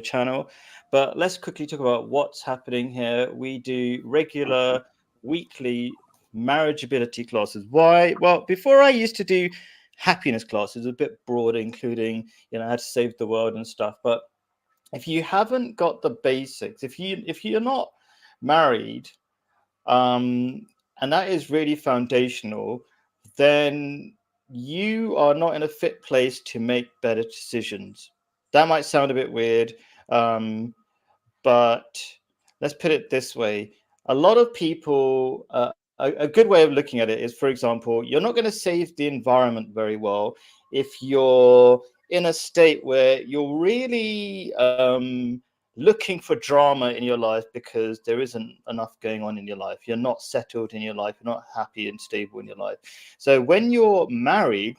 channel. But let's quickly talk about what's happening here. We do regular weekly marriageability classes. Why? Well, before I used to do happiness classes, a bit broader, including how to save the world and stuff. But if you haven't got the basics, if you're not married, um, and that is really foundational, then you are not in a fit place to make better decisions. That might sound a bit weird, um, but let's put it this way. A lot of people, a good way of looking at it is, for example, you're not going to save the environment very well if you're in a state where you're really looking for drama in your life because there isn't enough going on in your life. You're not settled in your life. You're not happy and stable in your life. So when you're married,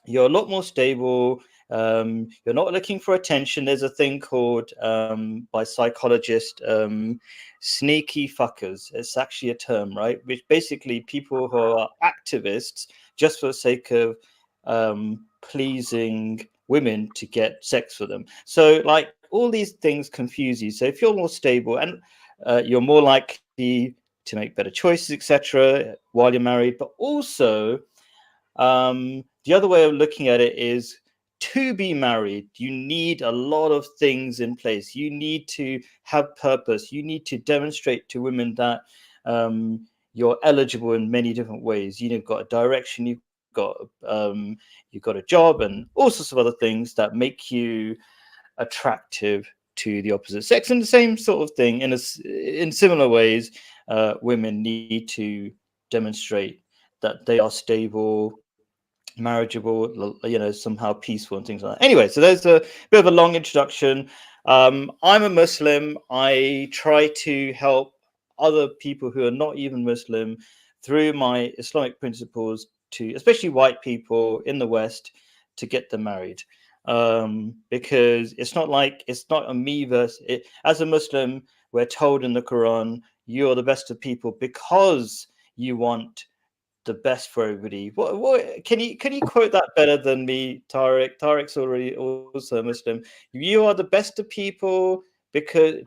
you're a lot more stable. You're not looking for attention. There's a thing called by psychologists, sneaky fuckers. It's actually a term, right? Which basically people who are activists just for the sake of pleasing women to get sex for them. So like all these things confuse you. So if you're more stable and you're more likely to make better choices, etc., while you're married, but also the other way of looking at it is, to be married, you need a lot of things in place. You need to have purpose. You need to demonstrate to women that you're eligible in many different ways. You've got a direction, you've got a job, and all sorts of other things that make you attractive to the opposite sex. And the same sort of thing in similar ways, women need to demonstrate that they are stable, marriageable, somehow peaceful and things like that. Anyway, so there's a bit of a long introduction. I'm a Muslim. I try to help other people who are not even Muslim through my Islamic principles to, especially white people in the West, to get them married. Because it's not a me versus it. As a Muslim, we're told in the Quran, you're the best of people because you want the best for everybody. What can you quote that better than me, Tariq? Tariq's already also a Muslim. You are the best of people because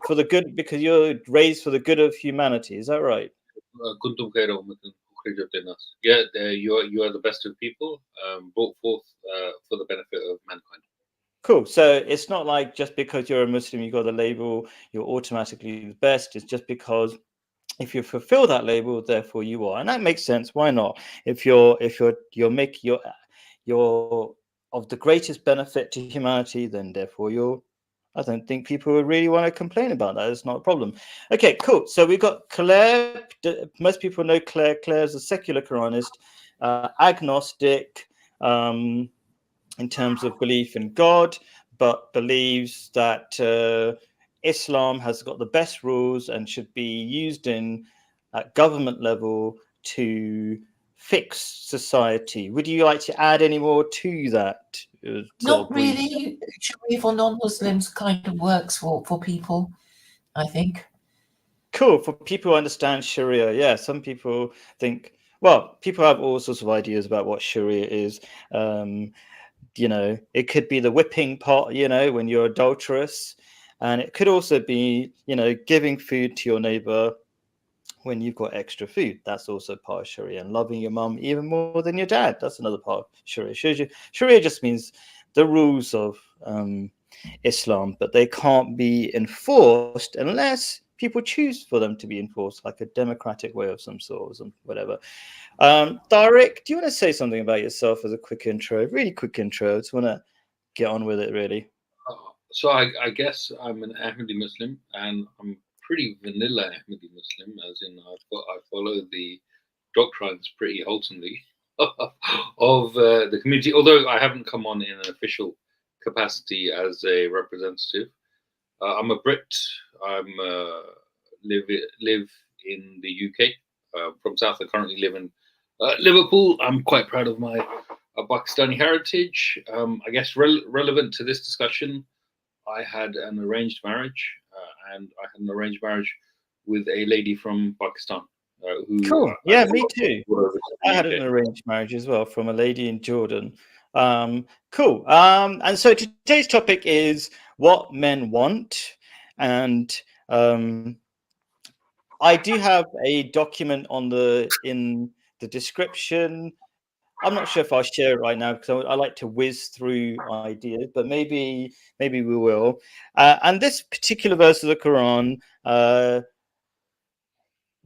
you're raised for the good of humanity. Is that right? كنتم خير أمة أخرجت للناس. Yeah, you are the best of people, brought forth for the benefit of mankind. Cool. So it's not like just because you're a Muslim, you got the label, you're automatically the best. It's just because if you fulfill that label, therefore you are, and that makes sense. Why not? If you're of the greatest benefit to humanity, then therefore you're. I don't think people would really want to complain about that. It's not a problem. Okay, cool. So we've got Claire. Most people know Claire. Claire is a secular Quranist, agnostic in terms of belief in God, but believes that Islam has got the best rules and should be used in at government level to fix society. Would you like to add any more to that sort Not of brief? really. Sharia for non-Muslims kind of works for people, I think. Cool. For people who understand Sharia, yeah, some people think, well, people have all sorts of ideas about what Sharia is. It could be the whipping pot, when you're adulterous. And it could also be, giving food to your neighbor when you've got extra food. That's also part of Sharia. And loving your mum even more than your dad. That's another part of Sharia. Sharia just means the rules of Islam, but they can't be enforced unless people choose for them to be enforced, like a democratic way of some sort or some whatever. Tariq, do you want to say something about yourself as a quick intro? Really quick intro. I just want to get on with it, really. So I guess I'm an Ahmadi Muslim, and I'm pretty vanilla Ahmadi Muslim, as in I follow the doctrines pretty wholesomely of the community. Although I haven't come on in an official capacity as a representative, I'm a Brit. I'm live in the UK. From South, I currently live in Liverpool. I'm quite proud of my Pakistani heritage. I guess relevant to this discussion, I had an arranged marriage, and I had an arranged marriage with a lady from Pakistan. Who Cool. Yeah, me too. brought over to I the had UK. an arranged marriage as well from a lady in Jordan. Cool. And so today's topic is what men want. And I do have a document in the description. I'm not sure if I'll share it right now because I like to whiz through ideas, but maybe we will. And this particular verse of the Quran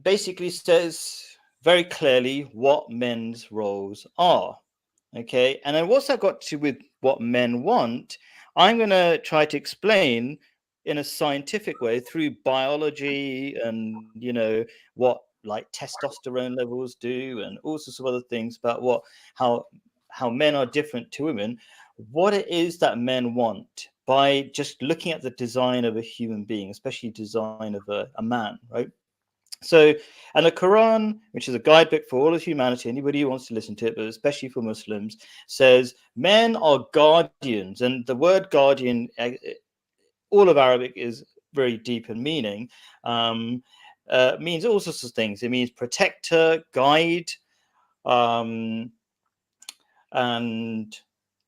basically says very clearly what men's roles are. Okay, and then what's that got to do with what men want? I'm going to try to explain in a scientific way through biology and what like testosterone levels do and all sorts of other things about how men are different to women, what it is that men want by just looking at the design of a human being, especially design of a man, right? So, and the Quran, which is a guidebook for all of humanity, anybody who wants to listen to it, but especially for Muslims, says men are guardians. And the word guardian, all of Arabic is very deep in meaning, means all sorts of things. It means protector, guide, um, and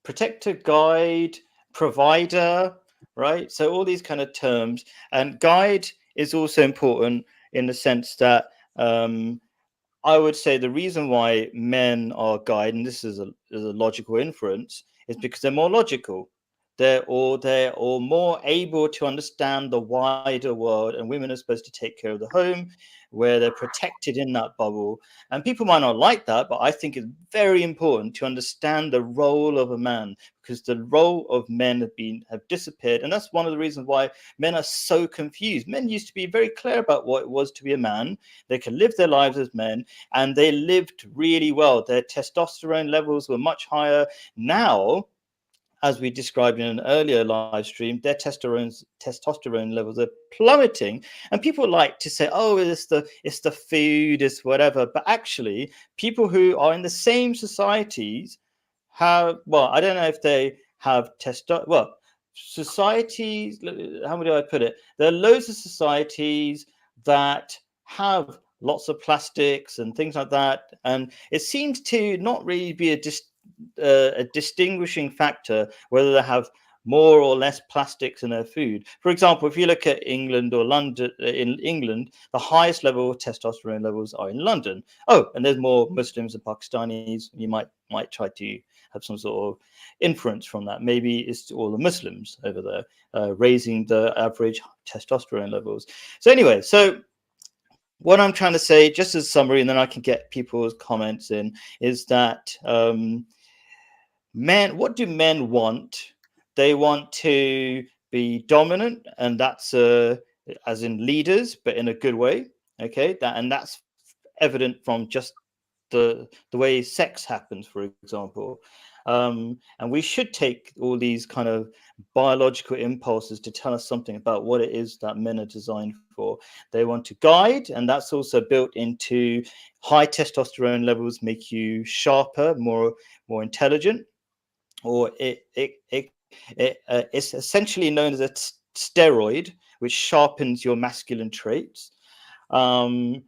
protector, guide, provider, right? So all these kind of terms. And guide is also important in the sense that I would say the reason why men are guide, and this is a logical inference, is because they're more logical. They're all more able to understand the wider world, and women are supposed to take care of the home, where they're protected in that bubble. And people might not like that, but I think it's very important to understand the role of a man, because the role of men have disappeared, and that's one of the reasons why men are so confused. Men used to be very clear about what it was to be a man. They could live their lives as men, and they lived really well. Their testosterone levels were much higher. Now, as we described in an earlier live stream, their testosterone levels are plummeting. And people like to say, oh, it's the food, it's whatever. But actually, people who are in the same societies have, well, I don't know if they have societies, how do I put it? There are loads of societies that have lots of plastics and things like that. And it seems to not really be a distinguishing factor whether they have more or less plastics in their food. For example, if you look at England or London, in England, the highest level of testosterone levels are in London. Oh, and there's more Muslims and Pakistanis. You might try to have some sort of inference from that. Maybe it's all the Muslims over there raising the average testosterone levels. So anyway, so what I'm trying to say, just as a summary, and then I can get people's comments in, is that what do men want? They want to be dominant, and that's as in leaders, but in a good way. Okay, that's evident from just the way sex happens, for example. And we should take all these kind of biological impulses to tell us something about what it is that men are designed for. They want to guide, and that's also built into high testosterone levels make you sharper, more intelligent, or it's essentially known as a steroid, which sharpens your masculine traits. And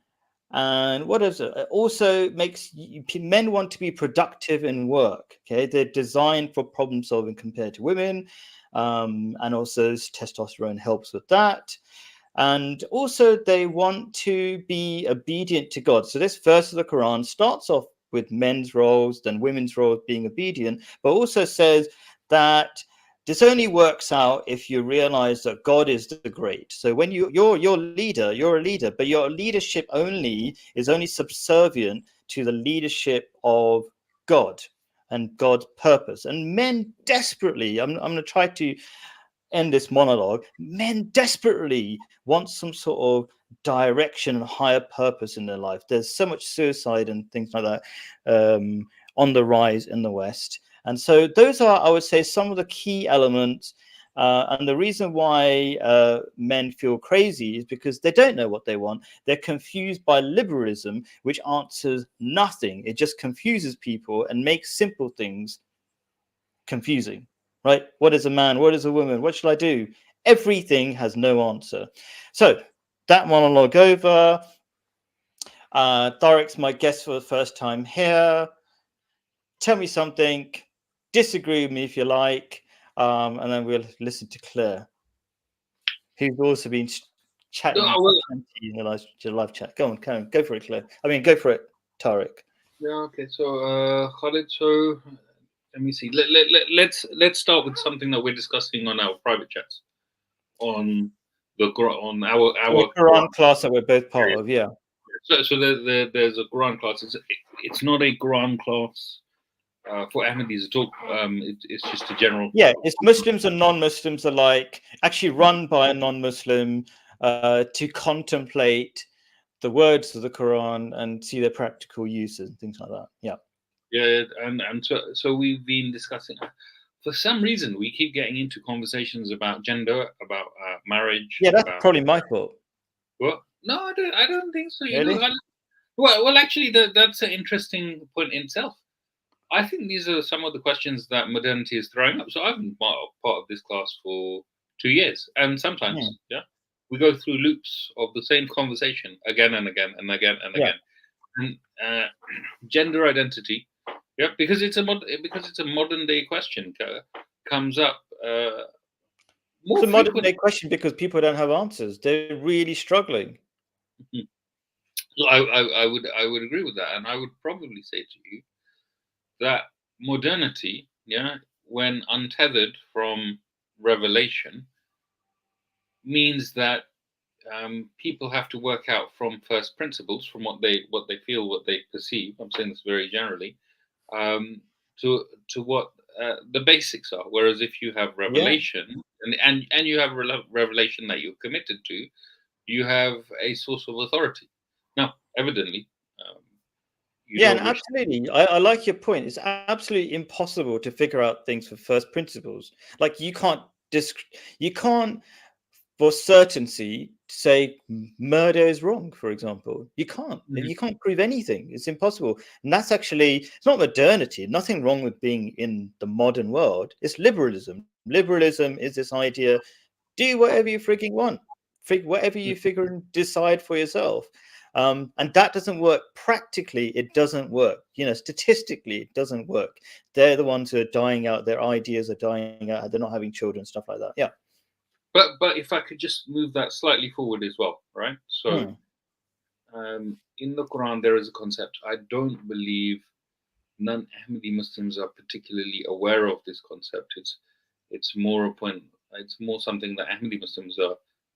what is it? It also makes men want to be productive in work. Okay, they're designed for problem solving compared to women, and also testosterone helps with that. And also they want to be obedient to God. So this verse of the Quran starts off with men's roles, then women's roles being obedient, but also says that this only works out if you realize that God is the great. So when you're a leader, but your leadership is only subservient to the leadership of God and God's purpose. And men desperately, I'm going to try to end this monologue, men desperately want some sort of direction and higher purpose in their life. There's so much suicide and things like that on the rise in the West. And so those are, I would say, some of the key elements. And the reason why men feel crazy is because they don't know what they want. They're confused by liberalism, which answers nothing. It just confuses people and makes simple things confusing, right? What is a man? What is a woman? What should I do? Everything has no answer. So that monologue over. Doric's my guest for the first time here. Tell me something. disagree with me if you like, and then we'll listen to Claire, who's also been chatting in the live chat. Go on, go for it, Claire. I mean, go for it, Tariq. Yeah. Okay. So, Khalid. So, let me see. Let's start with something that we're discussing on our private chats, on our Quran class that we're both part of. Yeah. So there's a Quran class. It's not a Quran class for Ahmadis at all. It's just a general. Yeah, it's Muslims and non-Muslims alike, actually run by a non-Muslim to contemplate the words of the Quran and see their practical uses and things like that. Yeah. Yeah, and so we've been discussing. For some reason, we keep getting into conversations about gender, about marriage. Yeah, that's probably my fault. What? No, I don't think so. Really? Well, actually, that's an interesting point in itself. I think these are some of the questions that modernity is throwing up. So I've been part of this class for 2 years, and sometimes, we go through loops of the same conversation again and again and again and again. And gender identity, because it's a modern day question, comes up. It's a modern day question because people don't have answers. They're really struggling. So I would agree with that, and I would probably say to you that modernity, when untethered from revelation, means that people have to work out from first principles, from what they feel, what they perceive. I'm saying this very generally, to what the basics are. Whereas if you have revelation, and you have revelation that you're committed to, you have a source of authority. Now, evidently. And absolutely. I like your point. It's absolutely impossible to figure out things for first principles. Like you can't for certainty say murder is wrong, for example. You can't. You can't prove anything. It's impossible. And that's actually, it's not modernity. Nothing wrong with being in the modern world. It's liberalism. Liberalism is this idea, do whatever you freaking want. Whatever you figure and decide for yourself. And that doesn't work practically. It doesn't work. Statistically, it doesn't work. They're the ones who are dying out. Their ideas are dying out. They're not having children, stuff like that. Yeah. But if I could just move that slightly forward as well, right? So, in the Quran, there is a concept. I don't believe non-Ahmadi Muslims are particularly aware of this concept. It's more a point. It's more something that Ahmadi Muslims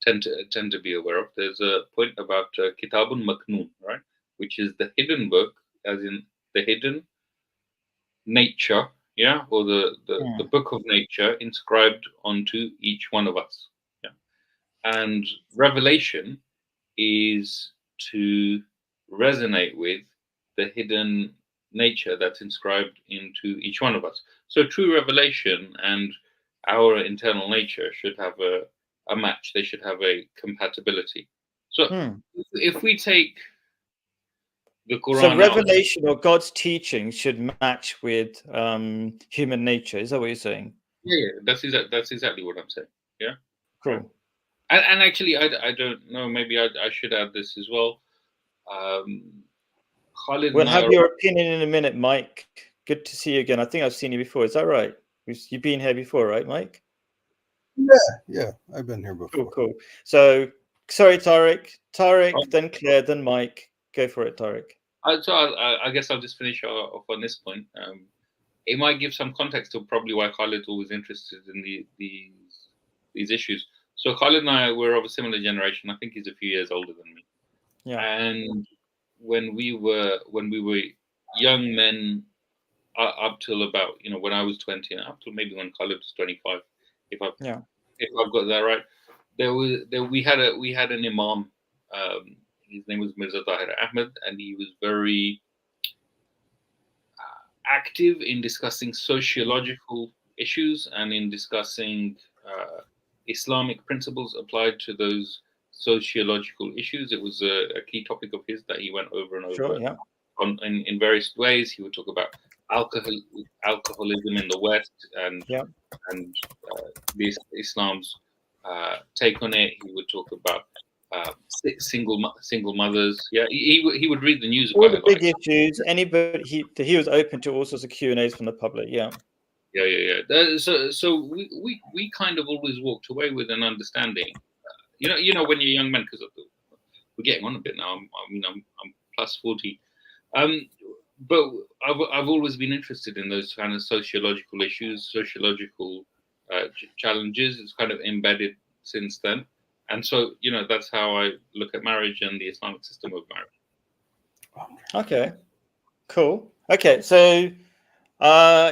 tend to be aware of. There's a point about Kitabun Maknoon, right, which is the hidden book, as in the hidden nature, or the book of nature inscribed onto each one of us. And revelation is to resonate with the hidden nature that's inscribed into each one of us. So true revelation and our internal nature should have a match. They should have a compatibility. So if we take the Quran, so revelation or God's teaching should match with human nature. Is that what you're saying? Yeah, that's exactly what I'm saying. Yeah, cool. And actually, I don't know. Maybe I should add this as well. Khalid, we'll have your opinion in a minute, Mike. Good to see you again. I think I've seen you before. Is that right? You've been here before, right, Mike? Yeah, I've been here before. Cool. So, sorry, Tariq, then Claire, then Mike. Go for it, Tariq. So I guess I'll just finish off on this point. It might give some context to probably why Khalid's always interested in these issues. So Khalid and I were of a similar generation. I think he's a few years older than me. Yeah. And when we were young men, up till about when I was 20, and up till maybe when Khalid was 25, if I've got that right, we had an imam. His name was Mirza Tahir Ahmed, and he was very active in discussing sociological issues and in discussing Islamic principles applied to those sociological issues. It was a key topic of his that he went over and over in various ways. He would talk about alcoholism in the West and Islam's take on it. He would talk about single mothers. He would read the news all about the big issues. Anybody he was open to all sorts of Q&As from the public. So we kind of always walked away with an understanding. When you're young men, because we're getting on a bit now. I'm plus 40. But I've always been interested in those kind of sociological issues, sociological challenges. It's kind of embedded since then, and so that's how I look at marriage and the Islamic system of marriage. Okay, cool. Okay, so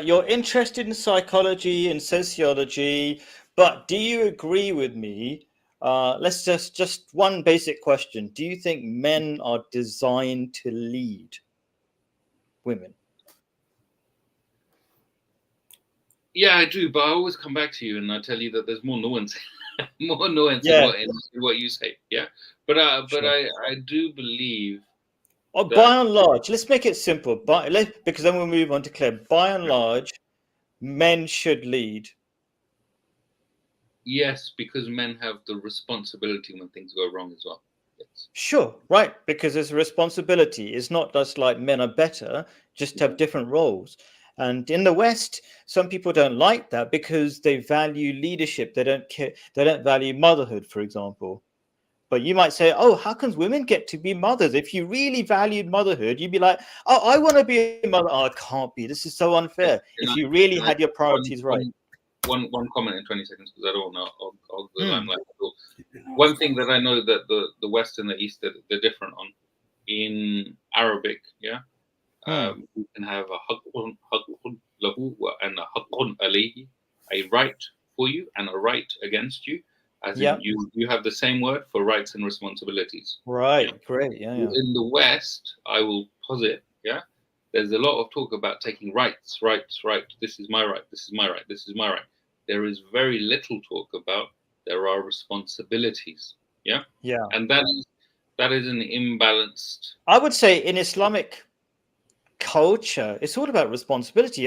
you're interested in psychology and sociology, but do you agree with me? Let's just one basic question. Do you think men are designed to lead women? Yeah, I do, but I always come back to you and I tell you that there's more nuance, more nuance Yeah. in what you say. Yeah, but Sure. I do believe. By and large, let's make it simple. Because then we'll move on to Claire. By and large, men should lead. Yes, because men have the responsibility when things go wrong as well. Yes. Sure, right, because there's a responsibility. It's not just like men are better, just have different roles. And in the West, some people don't like that because they value leadership. They don't care. They don't value motherhood, for example. But you might say, oh, how can women get to be mothers? If you really valued motherhood, you'd be like, oh, I want to be a mother. Oh, it can't be. This is so unfair. If you really had your priorities right. One comment in 20 seconds, because I don't want to hog the limelight. One thing that I know that the West and the East they're different on. In Arabic, we can have a haqqun lahu and a haqqun alayhi, a right for you and a right against you. As in you have the same word for rights and responsibilities. Right, great, yeah. In the West, I will posit, there's a lot of talk about taking rights. This is my right. This is my right. This is my right. There is very little talk about there are responsibilities. Yeah. And that is an imbalanced. I would say in Islamic culture, it's all about responsibility.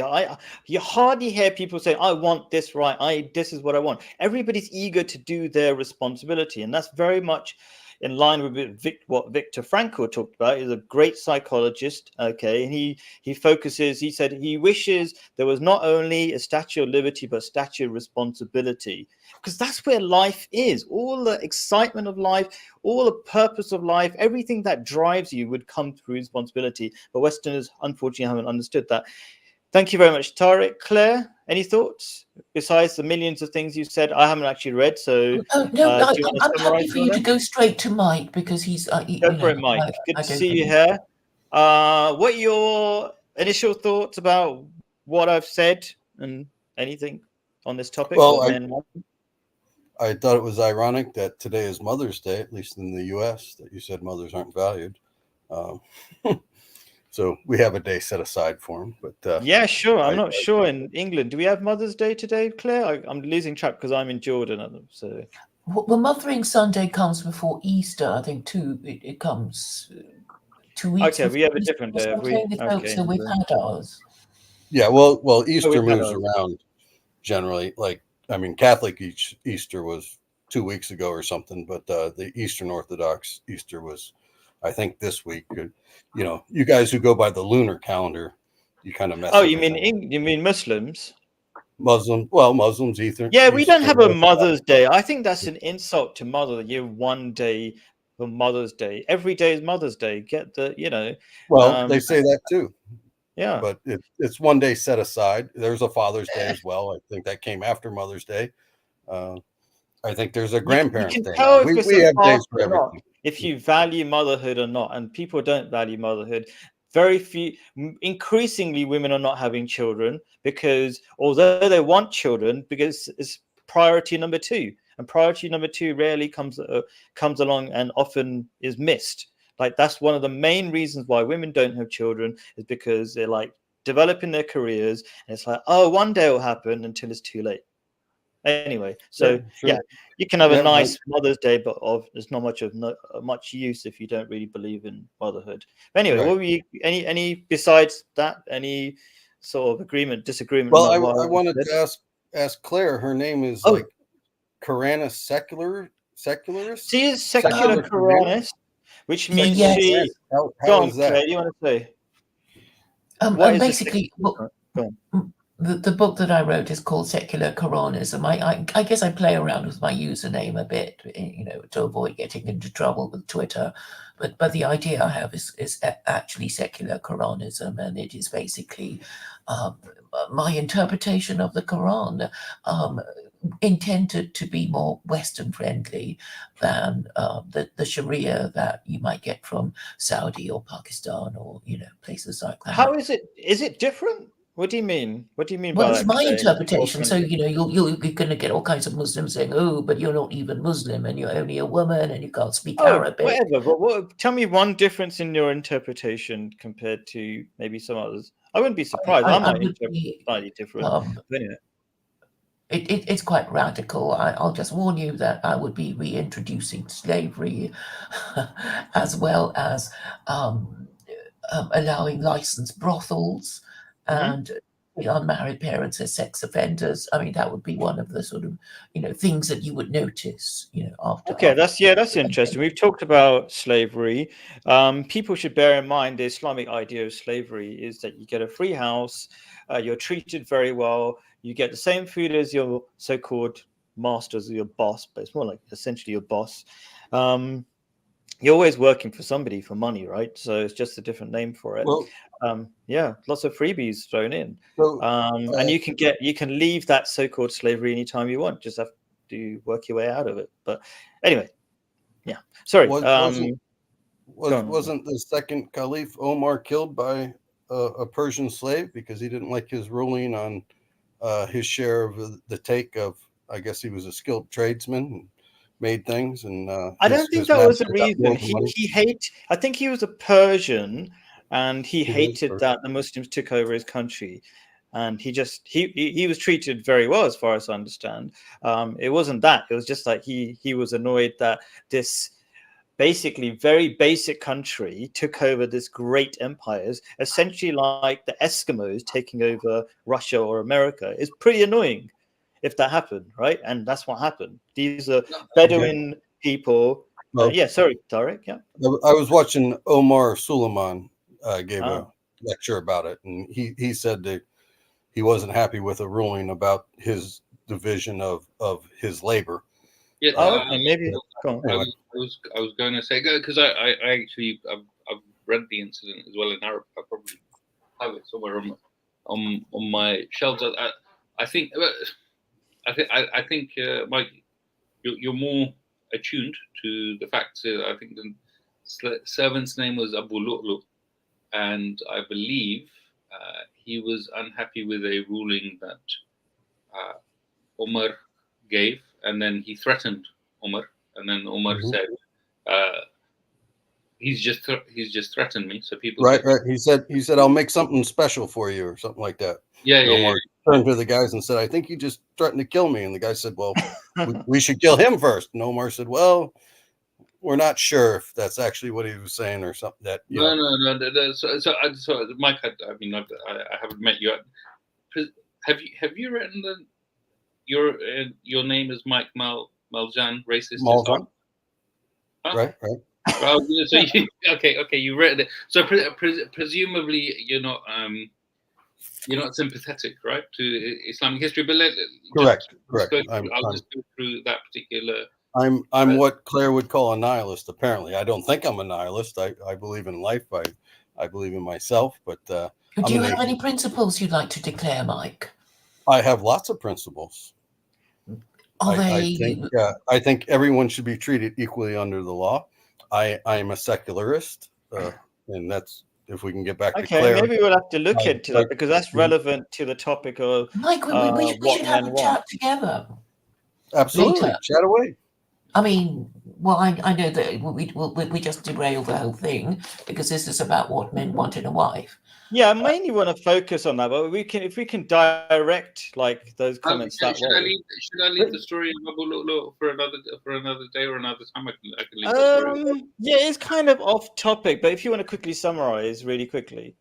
You hardly hear people say, I want this right. This is what I want. Everybody's eager to do their responsibility. And that's very much in line with what Viktor Frankl talked about. He's a great psychologist. Okay. And he focuses, he said he wishes there was not only a statue of liberty, but a statue of responsibility. Because that's where life is. All the excitement of life, all the purpose of life, everything that drives you would come through responsibility. But Westerners, unfortunately, haven't understood that. Thank you very much, Tariq. Claire, any thoughts besides the millions of things you said? I haven't actually read, so I'm happy for you to go straight to Mike because he's. Go for it, Mike. Good to see you here. What are your initial thoughts about what I've said and anything on this topic? Well, I thought it was ironic that today is Mother's Day, at least in the U.S., that you said mothers aren't valued. So we have a day set aside for them. But yeah, sure. I'm not sure in England. Do we have Mother's Day today, Claire? I'm losing track because I'm in Jordan. So, well, Mothering Sunday comes before Easter. I think it comes 2 weeks. Okay, we have a different day. So we've had ours. Yeah, well, Easter moves around generally. Like, I mean, Catholic Easter was 2 weeks ago or something, but the Eastern Orthodox Easter was, I think, this week. You guys who go by the lunar calendar, you kind of mess. Oh, you mean Muslims? Muslims, Easter. Yeah, we don't have a Mother's Day. I think that's an insult to mother. You have one day for Mother's Day. Every day is Mother's Day. Get the, Well, they say that too. Yeah, but it's one day set aside. There's a Father's Day as well. I think that came after Mother's Day. I think there's a Grandparents' Day. We have days for everything. If you value motherhood or not, and people don't value motherhood. Increasingly, women are not having children because although they want children, because it's priority number two, and priority number two rarely comes along and often is missed. Like that's one of the main reasons why women don't have children is because they're like developing their careers, and it's like, oh, one day it'll happen until it's too late. Anyway, so yeah, you can have a nice Mother's Day, but there's not much use if you don't really believe in motherhood. Anyway, what were you, any besides that, any sort of disagreement? Well, I wanted to ask Claire. Her name is like Quranist secularist. She is secular Quranist, which means she. Go on, Claire. You want to say? Basically, The book that I wrote is called Secular Quranism. I guess I play around with my username a bit, to avoid getting into trouble with Twitter. But the idea I have is actually secular Quranism, and it is basically my interpretation of the Quran, intended to be more Western friendly than the Sharia that you might get from Saudi or Pakistan or places like that. How is it? Is it different? What do you mean? What do you mean Well, by it's that? my Clay? interpretation. So, you're going to get all kinds of Muslims saying, "Oh, but you're not even Muslim, and you're only a woman, and you can't speak Oh, Arabic." whatever. But tell me one difference in your interpretation compared to maybe some others. I wouldn't be surprised. I might would interpret be, slightly different. But anyway. it's quite radical. I'll just warn you that I would be reintroducing slavery, as well as allowing licensed brothels and unmarried parents as sex offenders. I mean, that would be one of the sort of things that you would notice. After. Okay, that's interesting. We've talked about slavery. People should bear in mind the Islamic idea of slavery is that you get a free house, you're treated very well, you get the same food as your so-called masters or your boss, but it's more like essentially your boss. You're always working for somebody for money, right? So it's just a different name for it. Well, yeah, lots of freebies thrown in. so, and you can leave that so-called slavery anytime you want. Just have to work your way out of it. But anyway, yeah. Sorry. wasn't the second Caliph Omar killed by a Persian slave because he didn't like his ruling on his share of the take of, I guess he was a skilled tradesman and made things, and I don't think that was the reason. I think he was a Persian, and he hated that the Muslims took over his country, and he was treated very well, as far as I understand. It wasn't that. It was just like he was annoyed that this basically very basic country took over this great empires, essentially like the Eskimos taking over Russia or America. Is pretty annoying if that happened, right? And that's what happened. These are Bedouin people. Yeah, sorry, Tarek. Yeah, I was watching Omar Suleiman gave a lecture about it, and he said that he wasn't happy with a ruling about his division of his labor. Yeah, maybe. I was going to say, because I actually I've read the incident as well in Arabic. I probably have it somewhere on my shelves. I think Mike, you're more attuned to the fact that I think the servant's name was Abu Lu'lu, and I believe he was unhappy with a ruling that Omar gave, and then he threatened Omar, and then Omar said, "He's just threatened me." So people right. He said, "I'll make something special for you," or something like that. Yeah, and Omar turned to the guys and said, "I think you just threatened to kill me." And the guy said, "Well, we should kill him first." And Omar said, "Well, we're not sure if that's actually what he was saying or something." That no. So Mike, I mean, I haven't met you. Have you written your name is Mike Maljan, racist? Maljan. Huh? Right. Well, so okay, you read it. So presumably you're not sympathetic, right, to Islamic history. But correct. I'll just go through that particular. I'm what Claire would call a nihilist. Apparently, I don't think I'm a nihilist. I believe in life. I believe in myself. But do you have any principles you'd like to declare, Mike? I have lots of principles. I think everyone should be treated equally under the law. I am a secularist, and that's if we can get back to Claire. Maybe we'll have to look into that because that's relevant to the topic of Mike. We should have a chat together. Absolutely, later. Chat away. I mean, well, I know that we just derailed the whole thing because this is about what men want in a wife. Yeah, I mainly want to focus on that, but if we can direct like those comments that way. Should I leave the story of Abu Lu'lu for another day or another time? I can leave the story. Yeah, it's kind of off topic, but if you want to quickly summarize, really quickly.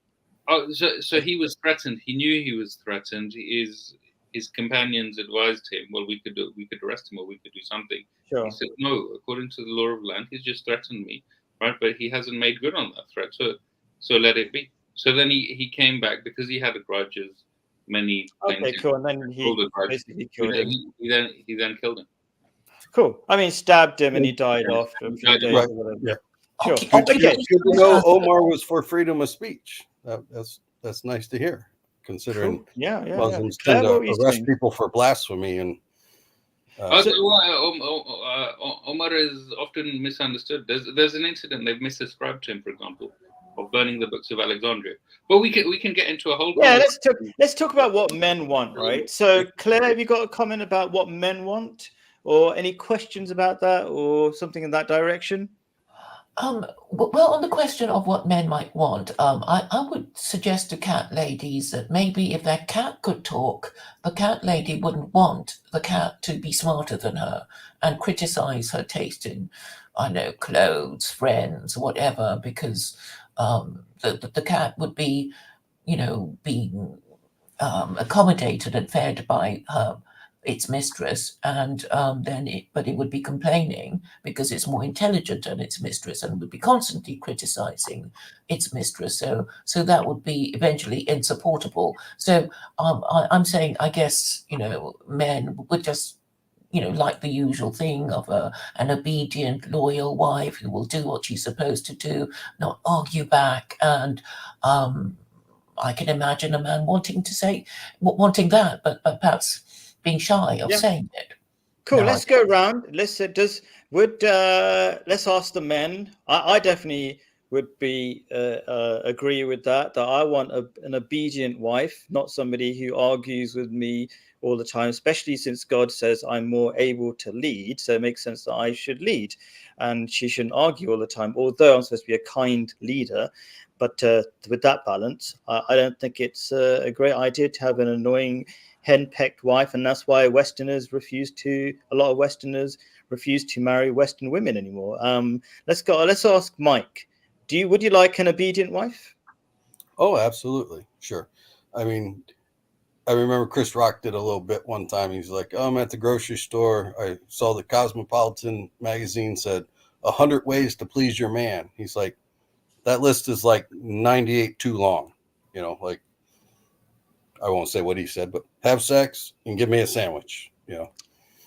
Oh, so he was threatened. He knew he was threatened. His companions advised him, well, we could arrest him or we could do something. Sure. He said, no, according to the law of land, he's just threatened me, right? But he hasn't made good on that threat, so let it be. So then he came back because he had grudges, many Okay, planes. cool. And then he Killed the driver. basically killed him. He then killed him. Cool. I mean, stabbed him and he died Yeah. after a few Died, days right. or whatever. Yeah. Sure. Okay, Good, okay. good to know Omar was for freedom of speech. That's nice to hear, considering Cool. Yeah. Muslims Claire, tend what to were you arrest saying? people for blasphemy. And Omar is often misunderstood. There's an incident they've misascribed to him, for example, of burning the books of Alexandria. But we can get into a whole. Yeah, let's talk about what men want, right? So, Claire, have you got a comment about what men want, or any questions about that, or something in that direction? Well, on the question of what men might want, I would suggest to cat ladies that maybe if their cat could talk, the cat lady wouldn't want the cat to be smarter than her and criticize her taste in, I know, clothes, friends, whatever, because the cat would be, being accommodated and fed by its mistress, and but it would be complaining because it's more intelligent than its mistress, and would be constantly criticizing its mistress. So that would be eventually insupportable. So I'm saying, I guess, men would just, like the usual thing of an obedient, loyal wife who will do what she's supposed to do, not argue back, and I can imagine a man wanting that, but perhaps being shy of saying it. Cool. No, Let's go around. Let's let's ask the men. I definitely would be agree with that. That I want an obedient wife, not somebody who argues with me all the time. Especially since God says I'm more able to lead, so it makes sense that I should lead, and she shouldn't argue all the time. Although I'm supposed to be a kind leader, but with that balance, I don't think it's a great idea to have an annoying henpecked wife, and that's why a lot of Westerners refuse to marry Western women anymore. Let's ask Mike. Would you like an obedient wife? oh, absolutely, sure. I mean, I remember Chris Rock did a little bit one time. He's like, oh, I'm at the grocery store. I saw the Cosmopolitan magazine said 100 ways to please your man. He's like, that list is like 98 too long. Like, I won't say what he said, but have sex and give me a sandwich. Yeah.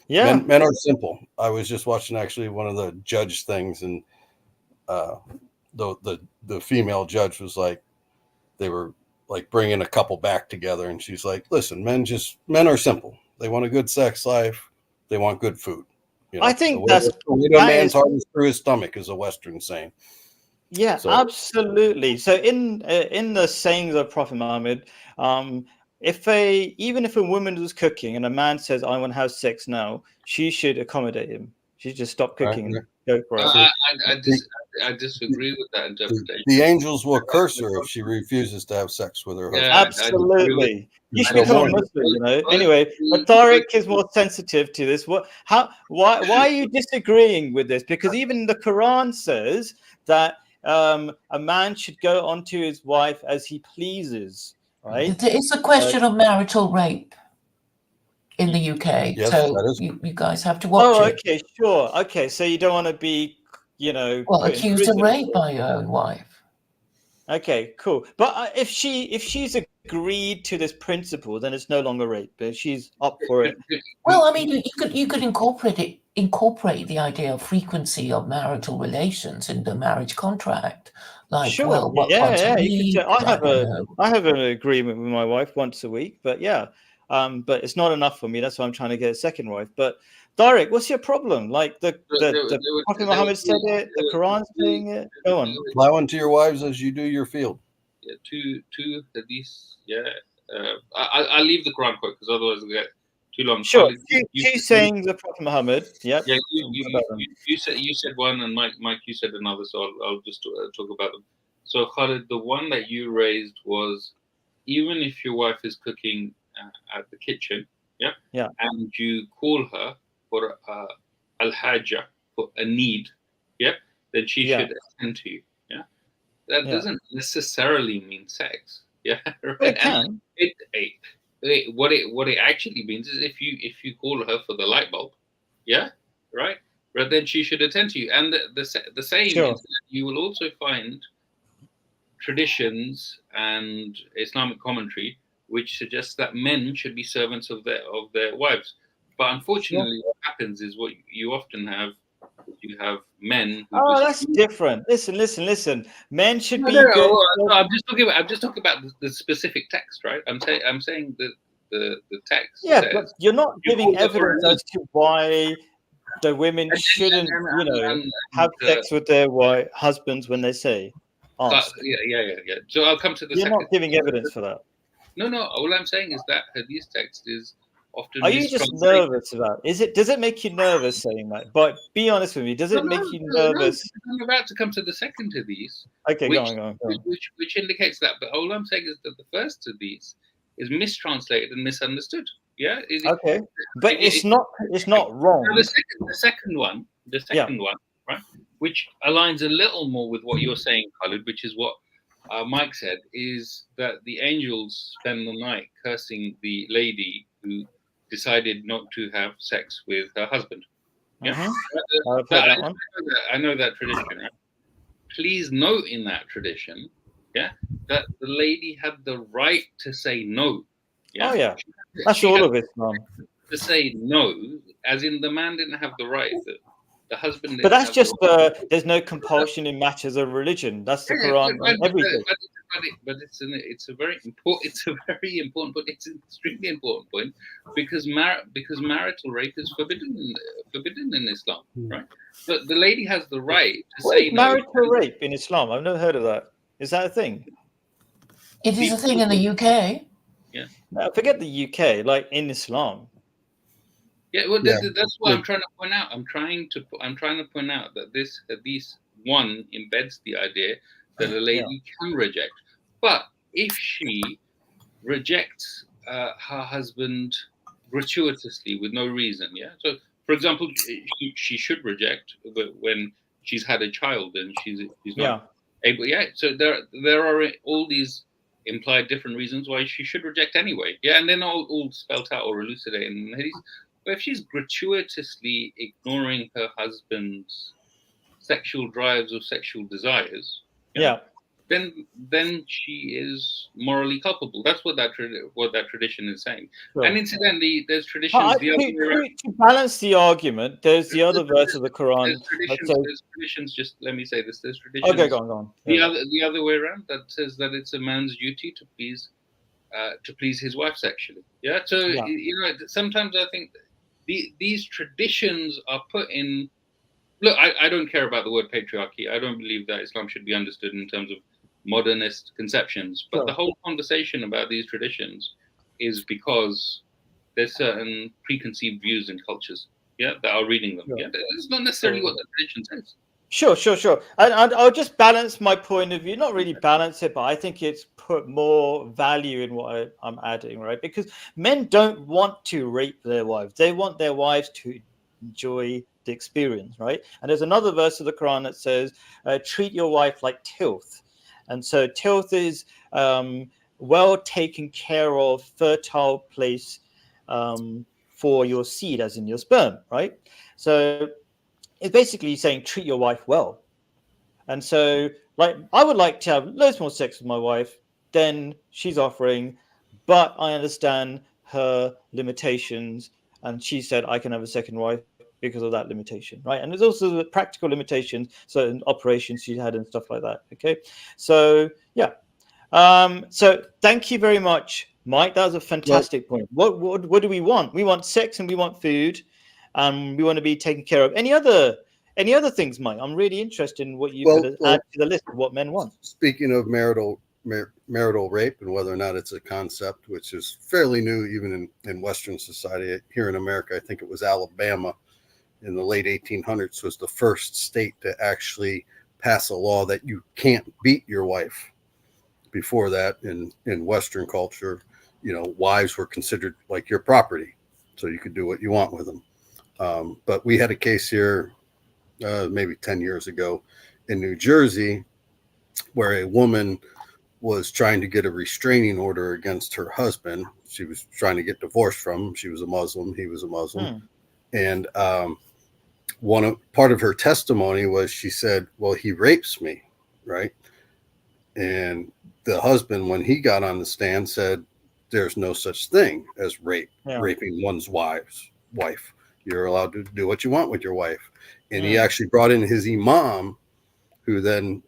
Men are simple. I was just watching actually one of the judge things, and the female judge was like, they were like bringing a couple back together, and she's like, listen, men are simple. They want a good sex life. They want good food. I think the way a man's heart is through his stomach is a Western saying. Yeah, so, absolutely. So in the sayings of Prophet Muhammad, even if a woman was cooking and a man says, I want to have sex now, she should accommodate him. She just stop cooking and go for it. I disagree with that interpretation. The angels will curse her if she refuses to have sex with her husband. Yeah, absolutely. You should become a Muslim, Anyway, but Tariq is more sensitive to this. Why are you disagreeing with this? Because even the Quran says that a man should go onto his wife as he pleases, right? It's a question of marital rape in the UK. Yes, so you guys have to watch it. Okay, sure. Okay, so you don't want to be, accused of rape by your own wife. Okay, cool. But if she's agreed to this principle, then it's no longer rape. But she's up for it. Well, I mean, you could incorporate the idea of frequency of marital relations in the marriage contract. Like, sure, well, once a week, I have an agreement with my wife once a week, but but it's not enough for me. That's why I'm trying to get a second wife. But Tariq, what's your problem? Like the Prophet Muhammad said it, the Quran's saying it. Go on. Plow into your wives as you do your field. Yeah, two hadiths. Yeah, I'll leave the Quran quote because otherwise it'll get too long. Sure. Two sayings of Prophet Muhammad. Yeah. Yeah. You said one, and Mike, you said another. So I'll just talk about them. So Khalid, the one that you raised was, even if your wife is cooking at the kitchen, yeah, and you call her for al-haja, for a need, then she should attend to you. That doesn't necessarily mean sex. Yeah, right? It can. What it actually means is if you call her for the light bulb, right, but then she should attend to you. And the same is that you will also find traditions and Islamic commentary which suggests that men should be servants of their wives. But unfortunately, what happens is what you often have. You have men. Oh, that's different. Listen. Men should be no, good. no, I'm just talking about the specific text, right? I'm saying that the text. Yeah, says, but you're not giving evidence as to why the women shouldn't, have sex with their husbands when they say ask. Yeah. So I'll come to the You're second. not giving evidence for that. No. All I'm saying is that Hadith text is often. Are you just nervous about? Does it make you nervous saying that? But be honest with me. Does it make you nervous? No, I'm about to come to the second Hadith. Okay, which, go on. Which indicates that. But all I'm saying is that the first Hadith is mistranslated and misunderstood. Yeah. Okay, but it's not wrong. Now the second one, right, which aligns a little more with what you're saying, Khalid, which is what Mike said, is that the angels spend the night cursing the lady who decided not to have sex with her husband. Yeah, I know that tradition. Right? Please note in that tradition, that the lady had the right to say no. Yeah? Oh yeah, that's all of Islam. To say no, as in the man didn't have the right. The husband. But that's just there's no compulsion in matters of religion. That's the Quran and everything. But it's a very important point. It's an extremely important point because marital rape is forbidden in Islam, right? But the lady has the right to say no. Marital rape in Islam? I've never heard of that. Is that a thing? It is a thing in the UK. Yeah. No, forget the UK. Like in Islam. Yeah, well, that's what I'm trying to point out. I'm trying to point out that this Hadith 1 embeds the idea that a lady can reject. But if she rejects her husband gratuitously with no reason, So, for example, she should reject when she's had a child and she's not able. So there are all these implied different reasons why she should reject anyway. And then all spelt out or elucidated in the Hadith. But if she's gratuitously ignoring her husband's sexual drives or sexual desires, then she is morally culpable. That's what that tradition is saying. Sure. And incidentally, there's traditions. To balance the argument, there's the other verse of the Quran. There's traditions. Just let me say this. There's traditions. Okay, go on. The other way around that says that it's a man's duty to please his wife sexually. So sometimes I think these traditions are put in. Look, I don't care about the word patriarchy. I don't believe that Islam should be understood in terms of modernist conceptions. But the whole conversation about these traditions is because there's certain preconceived views in cultures, that are reading them. It's not necessarily what the tradition says. Sure. And I'll just balance my point of view. Not really balance it, but I think it's put more value in what I'm adding, right? Because men don't want to rape their wives. They want their wives to enjoy the experience, right? And there's another verse of the Quran that says, treat your wife like tilth. And so tilth is well taken care of, fertile place for your seed, as in your sperm, right? So it's basically saying treat your wife well. And so, like, I would like to have loads more sex with my wife than she's offering, but I understand her limitations. And she said, I can have a second wife because of that limitation, right? And there's also the practical limitations, certain operations she had and stuff like that, okay? So, so thank you very much, Mike. That was a fantastic point. What do we want? We want sex and we want food. We want to be taken care of. Any other things, Mike? I'm really interested in what you could add to the list of what men want. Speaking of marital rape and whether or not it's a concept, which is fairly new even in Western society. Here in America, I think it was Alabama in the late 1800s was the first state to actually pass a law that you can't beat your wife. Before that, in Western culture, wives were considered like your property, so you could do what you want with them. But we had a case here maybe 10 years ago in New Jersey where a woman was trying to get a restraining order against her husband. She was trying to get divorced from him. She was a Muslim. He was a Muslim. And part of her testimony was she said, well, he rapes me, right? And the husband, when he got on the stand, said, there's no such thing as raping one's wife. You're allowed to do what you want with your wife. And he actually brought in his imam, who then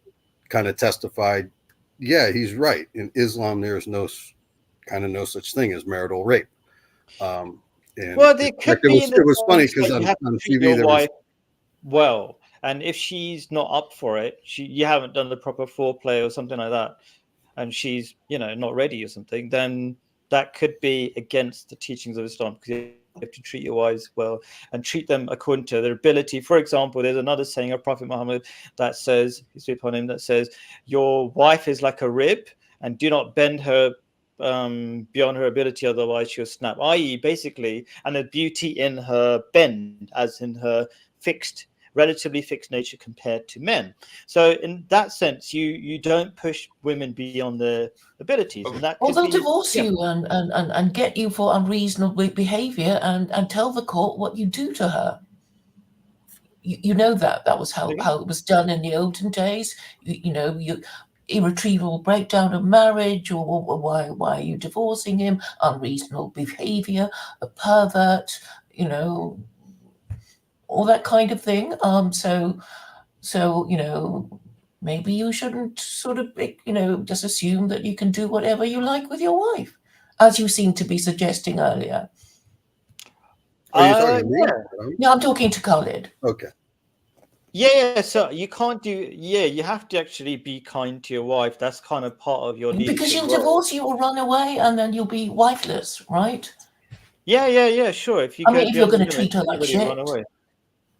kind of testified, yeah, he's right. In Islam, there's no such thing as marital rape. And well, there could be it was funny because on TV there was well, and if she's not up for it, you haven't done the proper foreplay or something like that, and she's not ready or something, then that could be against the teachings of Islam, because you have to treat your wives well and treat them according to their ability. For example, there's another saying of Prophet Muhammad that says, peace be upon him, that says, your wife is like a rib, and do not bend her beyond her ability, otherwise she'll snap. I.e., basically, and the beauty in her bend, as in her relatively fixed nature compared to men. So in that sense, you don't push women beyond their abilities, and that they'll divorce you and get you for unreasonable behavior and tell the court what you do to her. You know that was how it was done in the olden days. Irretrievable breakdown of marriage, or why are you divorcing him? Unreasonable behavior, a pervert, all that kind of thing. So maybe you shouldn't sort of just assume that you can do whatever you like with your wife, as you seem to be suggesting earlier. Are you talking to me? Yeah, I'm talking to Khalid. Okay. Yeah, so you can't do. Yeah, you have to actually be kind to your wife. That's kind of part of your leadership. Because she'll divorce you or run away, and then you'll be wifeless, right? Yeah, sure. If you're going to treat her like shit, run away.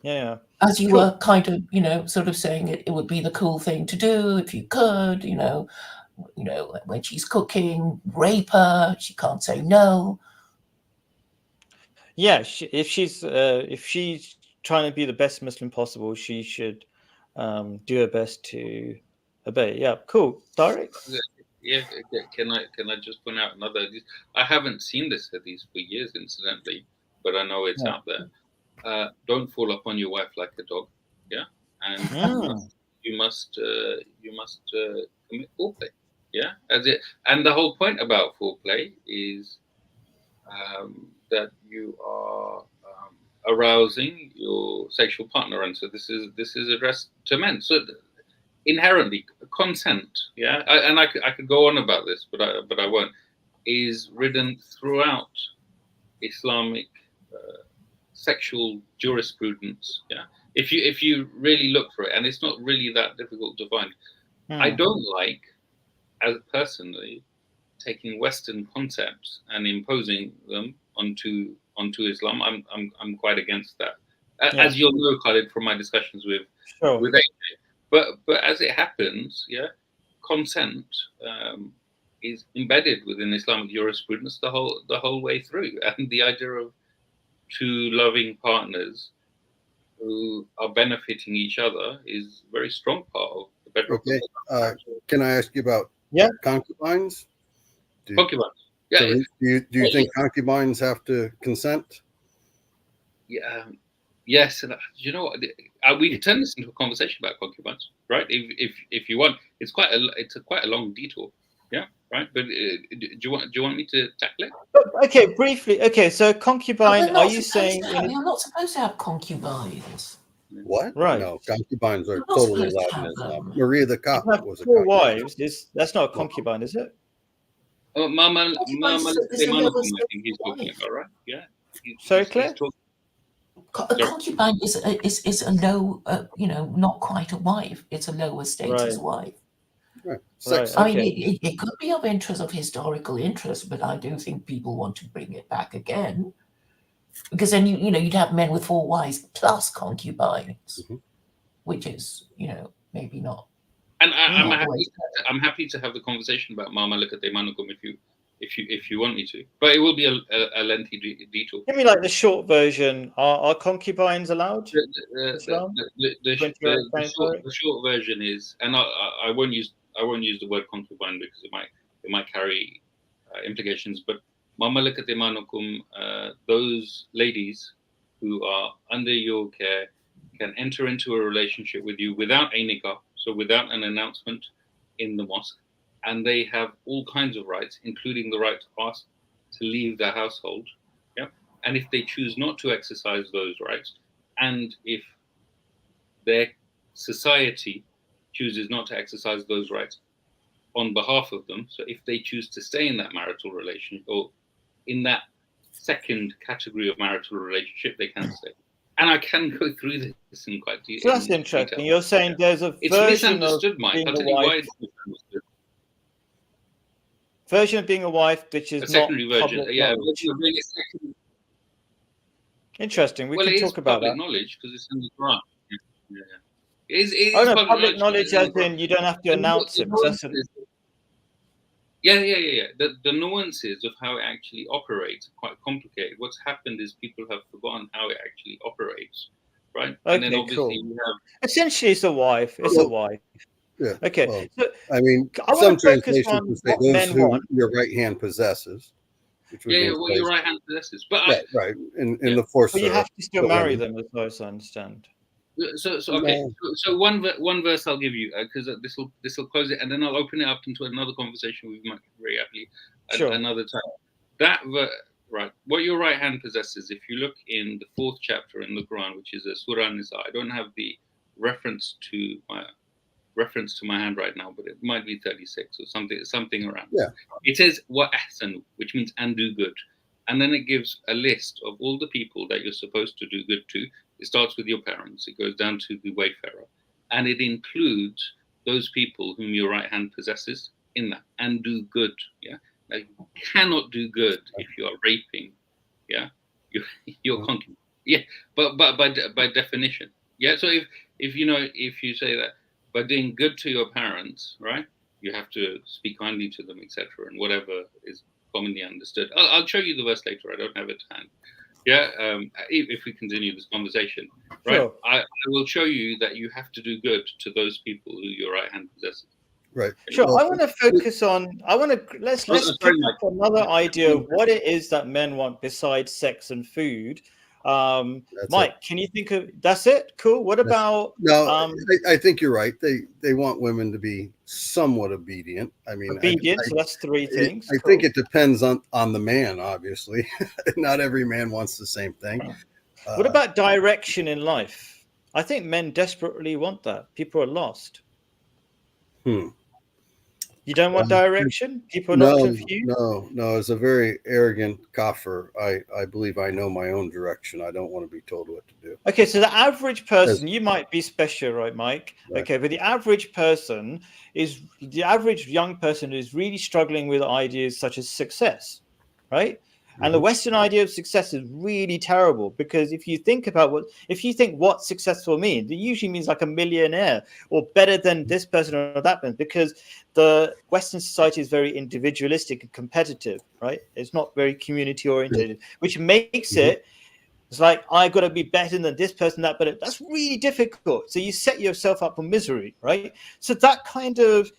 Yeah. As you were kind of, sort of saying it would be the cool thing to do if you could, when she's cooking, rape her. She can't say no. Yeah, if she's trying to be the best Muslim possible, she should do her best to obey. Yeah, cool. Tariq? Yeah, can I just point out another? I haven't seen this hadith for years, incidentally, but I know it's out there. Don't fall upon your wife like a dog. Yeah, and you must commit foreplay. Yeah, and the whole point about foreplay is that you are arousing your sexual partner, and so this is addressed to men. So inherently, consent, and I could go on about this, but I won't, is written throughout Islamic sexual jurisprudence. Yeah, if you really look for it, and it's not really that difficult to find. I don't like, as personally, taking Western concepts and imposing them onto Islam. I'm quite against that, as you'll know, Khalid, from my discussions with AJ. But as it happens, consent is embedded within Islamic jurisprudence the whole way through, and the idea of two loving partners who are benefiting each other is a very strong part of the bedrock. Okay, can I ask you about concubines? Concubines. Yeah. So do you think concubines have to consent? Yeah. Yes, and you know what? We can turn this into a conversation about concubines, right? If you want, it's quite a long detour, right. But do you want me to tackle it? Okay, briefly. Okay, so concubine. Are you saying you're not supposed to have concubines? What? Right. No, concubines are totally allowed in Islam. Maria the Cop was a concubine. Wives. That's not a concubine, is it? Oh, Mama, I think he's talking about, right? Yeah. So Claire. A concubine is a low, not quite a wife. It's a lower status wife. Right. I mean, it could be of historical interest, but I do think people want to bring it back again, because then you'd have men with 4 wives plus concubines, which is maybe not. And I'm happy to have the conversation about Mama Likat Manukum if you want me to, but it will be a lengthy detour. Give me like the short version. Are concubines allowed? The short version is, and I won't use the word concubine because it might carry implications. But Mama Likat Manukum, those ladies who are under your care can enter into a relationship with you without a nikah, so without an announcement in the mosque. and they have all kinds of rights, including the right to ask to leave their household. Yeah, and if they choose not to exercise those rights, and if their society chooses not to exercise those rights on behalf of them, so if they choose to stay in that marital relation or in that second category of marital relationship, they can stay. And I can go through this in quite So that's interesting. detail. You're saying there's a It's version of misunderstood, Mike. being I'll a tell you why wife, it's misunderstood. version of being a wife, which is A not secondary version. public Yeah, knowledge. we're doing a second. Interesting. We Well, can it is talk about public that. knowledge because it's in the Quran. Yeah. It is Oh no, public public knowledge knowledge as in you don't have to announce it. Yeah. The nuances of how it actually operates are quite complicated. What's happened is people have forgotten how it actually operates, right? Okay, and then obviously cool. you have. Essentially, it's a wife. It's a wife. Yeah. Okay. Well, So I mean, I some want to focus translations on would say what those men who want. your right hand possesses. Which would What your right hand possesses. But right. In the fourth But you surah, have to still marry them, as far as I understand. So okay. So one verse I'll give you because this will close it, and then I'll open it up into another conversation with Mike very happily another time. Right. What your right hand possesses, if you look in the 4th chapter in the Quran, which is a Surah Nisa, I don't have the reference to my hand right now, but it might be 36 or something around. Yeah. It says wa ahsanu, which means and do good. And then it gives a list of all the people that you're supposed to do good to. It starts with your parents. It goes down to the wayfarer. And it includes those people whom your right hand possesses in that. And do good. Yeah. Now, you cannot do good if you are raping. Yeah. You're concubine. Yeah. But by definition. Yeah. So if you say that by doing good to your parents, right, you have to speak kindly to them, etc., and whatever is commonly understood. I'll show you the verse later. I don't have it to hand. Yeah, if we continue this conversation, right? Sure. I will show you that you have to do good to those people who your right hand possesses. Right. Sure. Well, I want to focus on. Let's pick up another idea of what it is that men want besides sex and food. Mike, can you think of? That's it. Cool. What about? No, I think you're right. They want women to be somewhat obedient. I mean, obedient. So that's 3 things. I think it depends on the man. Obviously, not every man wants the same thing. What about direction in life? I think men desperately want that. People are lost. You don't want direction? People are not confused? No. It's a very arrogant kafir. I believe I know my own direction. I don't want to be told what to do. Okay, so the average person, you might be special, right, Mike? Right. Okay, but the average young person is really struggling with ideas such as success, right? And the Western idea of success is really terrible because if you think what successful means, it usually means like a millionaire or better than this person or that person, because the Western society is very individualistic and competitive, right? It's not very community oriented, which makes it's like, I got to be better than this person, that, but that's really difficult. So you set yourself up for misery, right? So that kind of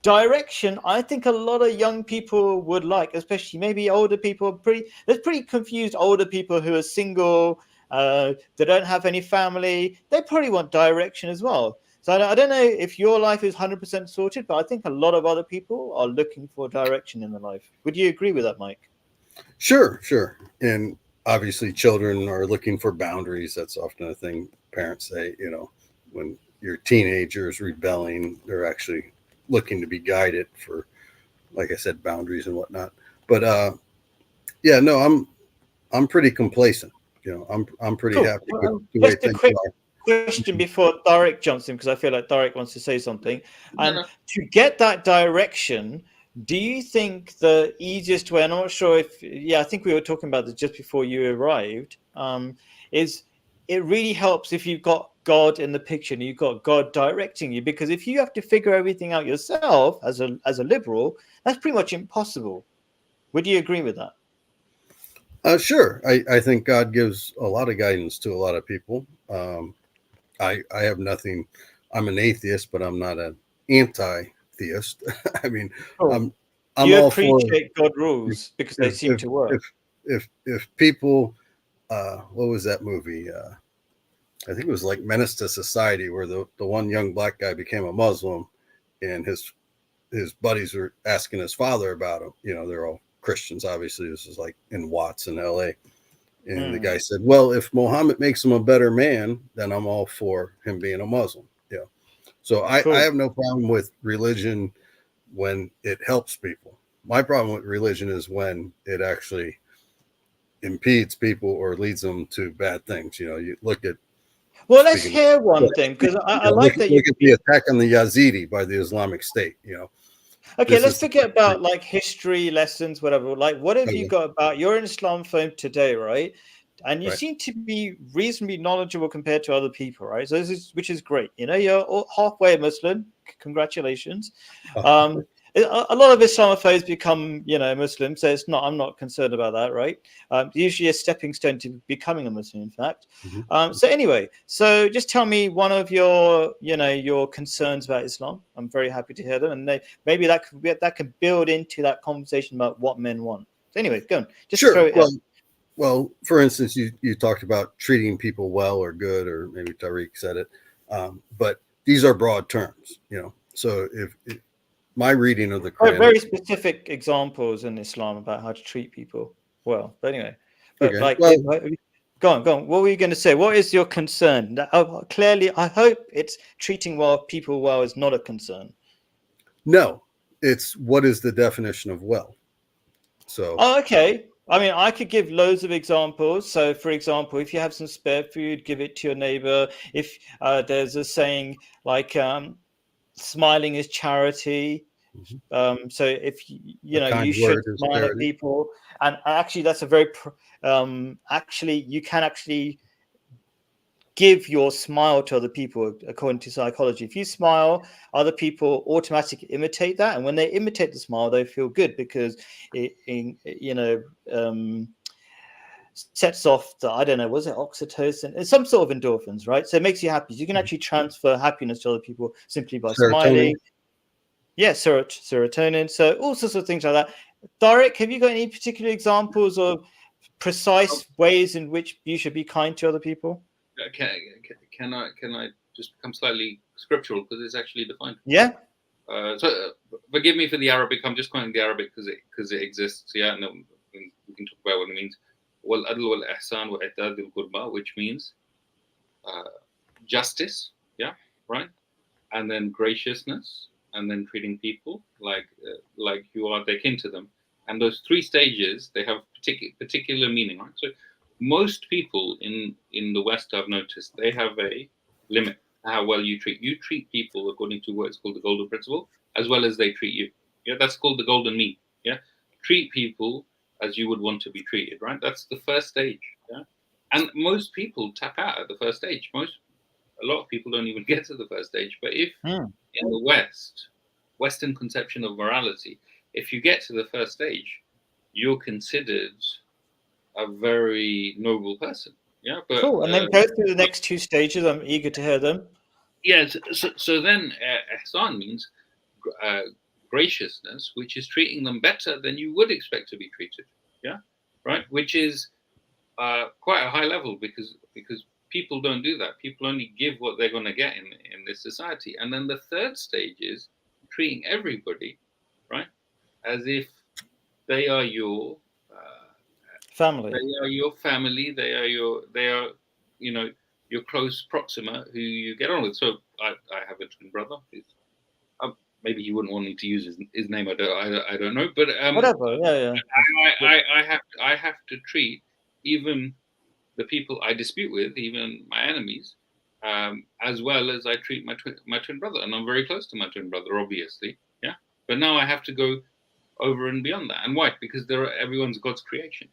direction, I think a lot of young people would like, especially maybe older people. There's pretty confused older people who are single, they don't have any family. They probably want direction as well. So I don't know if your life is 100% sorted, but I think a lot of other people are looking for direction in their life. Would you agree with that, Mike? Sure. And obviously children are looking for boundaries. That's often a thing parents say, when your teenager is rebelling, they're actually looking to be guided for, like I said, boundaries and whatnot. But I'm pretty complacent. I'm pretty happy with the way things are. Question before Derek jumps in, because I feel like Derek wants to say something. And to get that direction, do you think the easiest way, and I'm not sure I think we were talking about this just before you arrived, is it really helps if you've got God in the picture and you've got God directing you, because if you have to figure everything out yourself as a liberal, that's pretty much impossible. Would you agree with that? Sure. I think God gives a lot of guidance to a lot of people. I have nothing. I'm an atheist, but I'm not an anti-theist. I mean, I'm you all appreciate God rules because they seem to work. If people, what was that movie? I think it was like Menace to Society, where the one young black guy became a Muslim, and his his buddies were asking his father about him. You know, they're all Christians, obviously. This is like in Watts in LA. And the guy said, well, if Muhammad makes him a better man, then I'm all for him being a Muslim. Yeah. So I have no problem with religion when it helps people. My problem with religion is when it actually impedes people or leads them to bad things. You know, you look at. Well, let's hear one thing, because I like that look at the attack on the Yazidi by the Islamic State. You know. Okay, let's forget about like history lessons, whatever. Like, what have you got about? You're an Islamophobe today, right? And you seem to be reasonably knowledgeable compared to other people, right? So which is great. You know, you're halfway Muslim. Congratulations. A lot of Islamophobes become, you know, Muslim, so it's not. I'm not concerned about that, right? Usually a stepping stone to becoming a Muslim, in fact. So anyway, so just tell me one of your, you know, your concerns about Islam. I'm very happy to hear them, and maybe that can build into that conversation about what men want. So anyway, go on. Just throw it out. Well, for instance, you talked about treating people well or good, or maybe Tariq said it, but these are broad terms, you know. So if my reading of the Quran, very specific examples in Islam about how to treat people well. But anyway, but go on. What were you going to say? What is your concern? Clearly, I hope it's treating people well is not a concern. No, it's what is the definition of well. So. Oh, okay. I mean, I could give loads of examples. So, for example, if you have some spare food, give it to your neighbor. If there's a saying like smiling is charity. So if you know, you should smile at people. And actually, that's a very actually, you can actually give your smile to other people, according to psychology. If you smile, other people automatically imitate that, and when they imitate the smile, they feel good because it you know, sets off the, I don't know, was it oxytocin? It's some sort of endorphins, right? So it makes you happy. So you can actually transfer happiness to other people simply by smiling. Yeah, serotonin. So all sorts of things like that. Tariq, have you got any particular examples of precise ways in which you should be kind to other people? Can I just become slightly scriptural because it's actually defined? Yeah. So forgive me for the Arabic. I'm just quoting the Arabic because it exists. Yeah, no, we can talk about what it means. Wal adl wal ihsan wa i'tad al qurba, which means justice. Yeah, right, and then graciousness, and then treating people like you are their kin to them. And those three stages, they have particular meaning, right? So most people in the West, I've noticed, they have a limit how well you treat people according to what's called the golden principle, as well as they treat you. Yeah, that's called the golden mean. Yeah, treat people as you would want to be treated, right? That's the first stage. Yeah, and most people tap out at the first stage. A lot of people don't even get to the first stage. But if in the Western conception of morality, if you get to the first stage, you're considered a very noble person. Yeah, but cool. And then go through the next two stages. I'm eager to hear them. Yes. So then, ihsan means graciousness, which is treating them better than you would expect to be treated. Yeah, right. Which is quite a high level because people don't do that. People only give what they're going to get in this society. And then the third stage is treating everybody, right, as if they are your family. They are your family. They are you know, your close proxima who you get on with. So I have a twin brother. Maybe he wouldn't want me to use his name. I don't know. But whatever. Yeah. I have to treat even the people I dispute with, even my enemies, as well as I treat my twin brother. And I'm very close to my twin brother, obviously. Yeah. But now I have to go over and beyond that. And why? Because everyone's God's creation.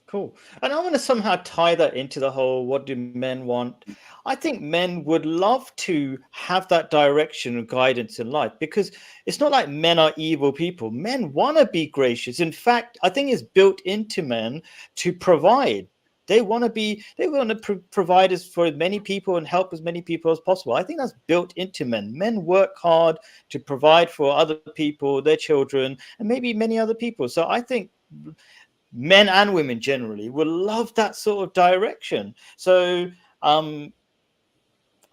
Cool. And I want to somehow tie that into the whole, what do men want? I think men would love to have that direction and guidance in life, because it's not like men are evil people. Men want to be gracious. In fact, I think it's built into men to provide. They want to provide us for as many people and help as many people as possible. I think that's built into men. Men work hard to provide for other people, their children, and maybe many other people. So I think men and women generally will love that sort of direction. So I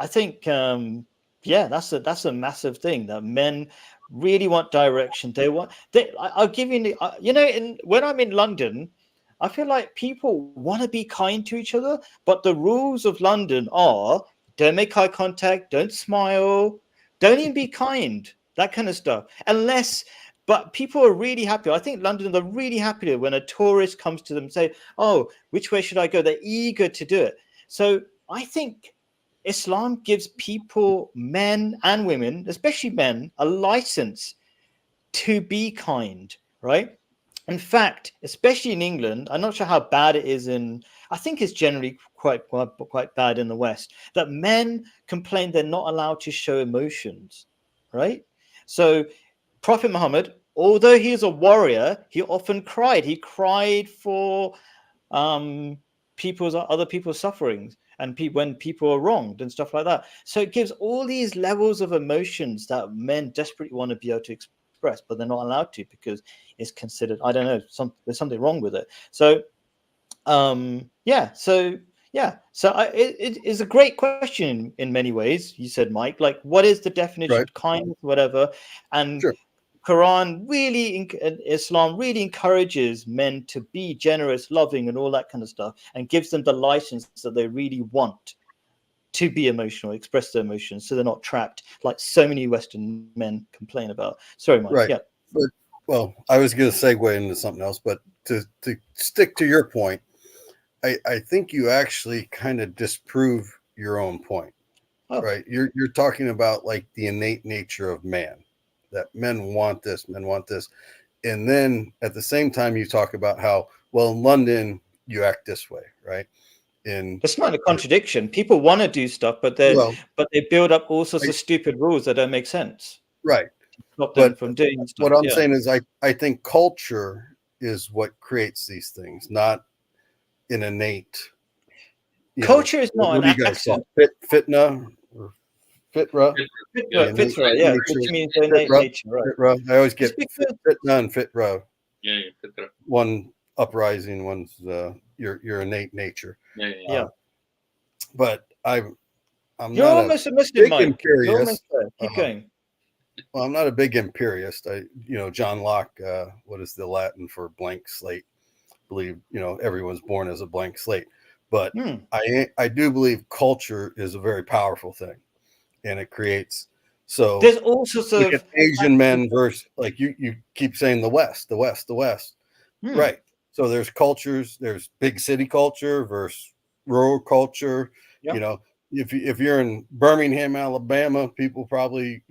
think that's a massive thing, that men really want direction. I'll give you, you know, when I'm in London, I feel like people want to be kind to each other, but the rules of London are don't make eye contact, don't smile, don't even be kind, that kind of stuff. But people are really happy. I think London, they're really happy when a tourist comes to them and say, oh, which way should I go? They're eager to do it. So I think Islam gives people, men and women, especially men, a license to be kind, right? In fact, especially in England, I'm not sure how bad it is I think it's generally quite bad in the West, that men complain they're not allowed to show emotions, right? So Prophet Muhammad, although he is a warrior, he often cried. He cried for other people's sufferings and when people are wronged and stuff like that. So it gives all these levels of emotions that men desperately want to be able to express, but they're not allowed to because it's considered, I don't know, there's something wrong with it. So it is a great question in many ways. You said, Mike, like, what is the definition of kindness, whatever? And sure. Quran Islam really encourages men to be generous, loving, and all that kind of stuff, and gives them the license that they really want to be emotional, express their emotions, so they're not trapped like so many Western men complain about. Sorry, Mike. Right. Yeah. But, well, I was going to segue into something else, but to stick to your point, I think you actually kind of disprove your own point. Oh. Right. You're talking about like the innate nature of man, that men want this. And then at the same time, you talk about how, well, in London, you act this way, right? It's not a contradiction. People want to do stuff, but they build up all sorts of stupid rules that don't make sense. Right. Stop them from doing stuff. What I'm saying is I think culture is what creates these things, not an innate. Culture is not an accent. Fitna or fitra. Fitra, yeah, which means innate nature, right? Fitra. I always get fitna and fitra. Yeah, fitra. One uprising, one's your innate nature. Yeah. But I'm You're not almost a Muslim, Mike. Imperious. You're almost there. Keep going. Well, I'm not a big imperialist. John Locke, what is the Latin for blank slate? I believe, everyone's born as a blank slate. But I do believe culture is a very powerful thing, and it creates. So there's all sorts of Asian men versus, like you keep saying the West. Right. So there's cultures. There's big city culture versus rural culture. Yep. If you're in Birmingham, Alabama, people probably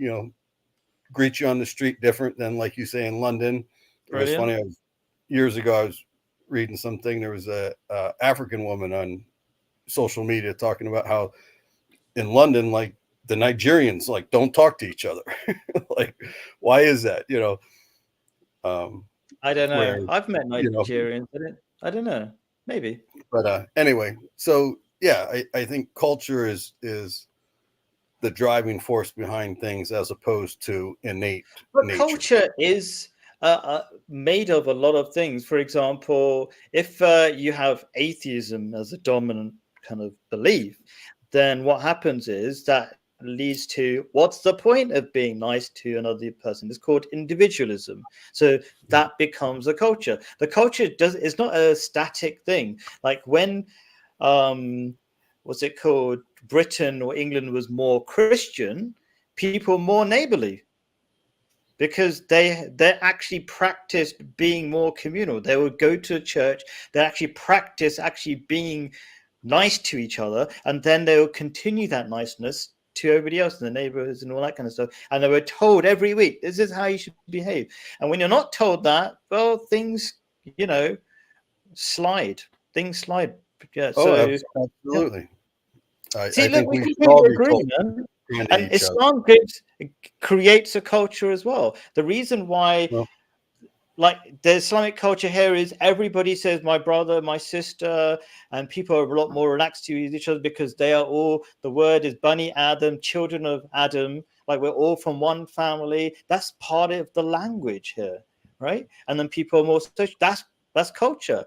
greet you on the street different than, like you say, in London. It was funny. Years ago, I was reading something. There was a African woman on social media talking about how in London, like the Nigerians, like don't talk to each other. Like, why is that? I don't know. I've met Nigerians. I don't know. Maybe. But anyway, so yeah, I think culture is the driving force behind things as opposed to innate nature. Culture is made of a lot of things. For example, if you have atheism as a dominant kind of belief, then what happens is that leads to what's the point of being nice to another person? It's called individualism. So that becomes a culture. The culture is not a static thing. Like when what's it called? Britain or England was more Christian, people more neighborly, because they actually practiced being more communal. They would go to a church, they actually practice being nice to each other, and then they would continue that niceness to everybody else in the neighborhoods and all that kind of stuff. And they were told every week, this is how you should behave. And when you're not told that, well, things, slide. Things slide. Yeah, absolutely. Yeah. I think we completely agree, man. And Islam creates a culture as well. The reason why, like the Islamic culture here is everybody says my brother, my sister, and people are a lot more relaxed to each other because they are all, the word is Bani Adam, children of Adam. Like we're all from one family. That's part of the language here, right? And then people are more social. That's culture,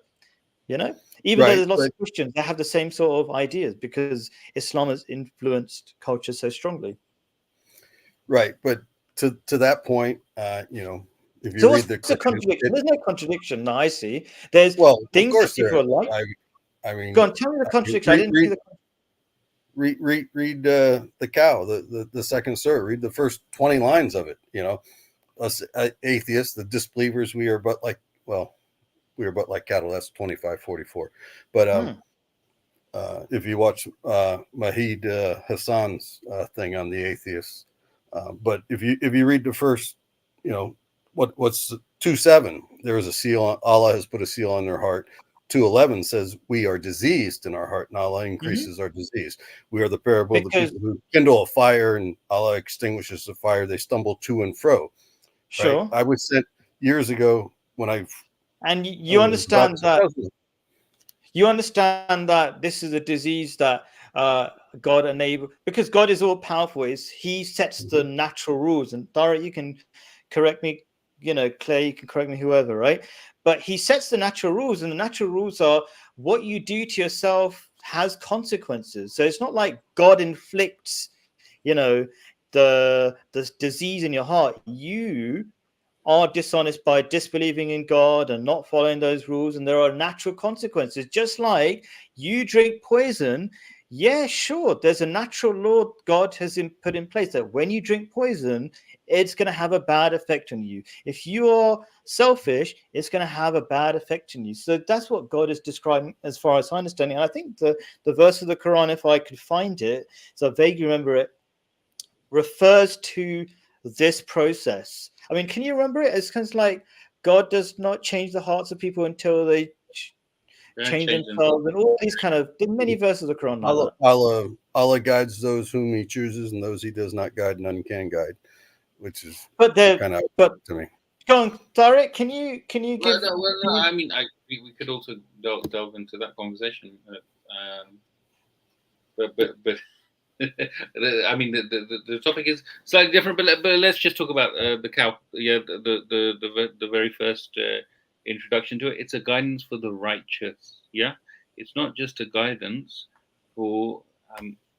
Even though there's lots of Christians, they have the same sort of ideas because Islam has influenced culture so strongly. Right. But to that point, you know, if you So read what's the the contradiction? There's no contradiction that I see. There's well, of things that course there people is. are like. I mean, Go on, tell me the contradiction. I didn't see the. read the cow, the second surah. Read the first 20 lines of it. You know, us atheists, the disbelievers, we are but like cattle. That's 25:44. But if you watch Mahid Hassan's thing on the atheists, but if you read the first, you know, what's 2:7, there is a seal. Allah has put a seal on their heart. 2:11 says we are diseased in our heart, and Allah increases our disease. We are the parable of the people who kindle a fire, and Allah extinguishes the fire. They stumble to and fro. Sure. Right? I was sent years ago when you understand that. You understand that this is a disease that God enabled, because God is all powerful. He sets the natural rules. And Dara, you can correct me, you know, Claire, you can correct me, whoever, right? But he sets the natural rules, and the natural rules are what you do to yourself has consequences. So it's not like God inflicts, you know, the disease in your heart. You are dishonest by disbelieving in God and not following those rules, and there are natural consequences. Just like you drink poison, yeah, sure, there's a natural law God has put in place that when you drink poison, it's going to have a bad effect on you. If you are selfish, it's going to have a bad effect on you. So that's what God is describing, as far as I understand it. And I think the verse of the Quran, if I could find it, so I vaguely remember it, refers to this process. I mean, can you remember it? It's kind of like God does not change the hearts of people until they change themselves, and all these kind of many verses of the Quran like that. Allah guides those whom He chooses, and those He does not guide, none can guide. Which is kind of to me. Go on, Tariq. Can you give? I mean, we could also delve into that conversation, but I mean, the topic is slightly different. But let's just talk about the cow. Yeah, the very first introduction to it. It's a guidance for the righteous. Yeah, it's not just a guidance for.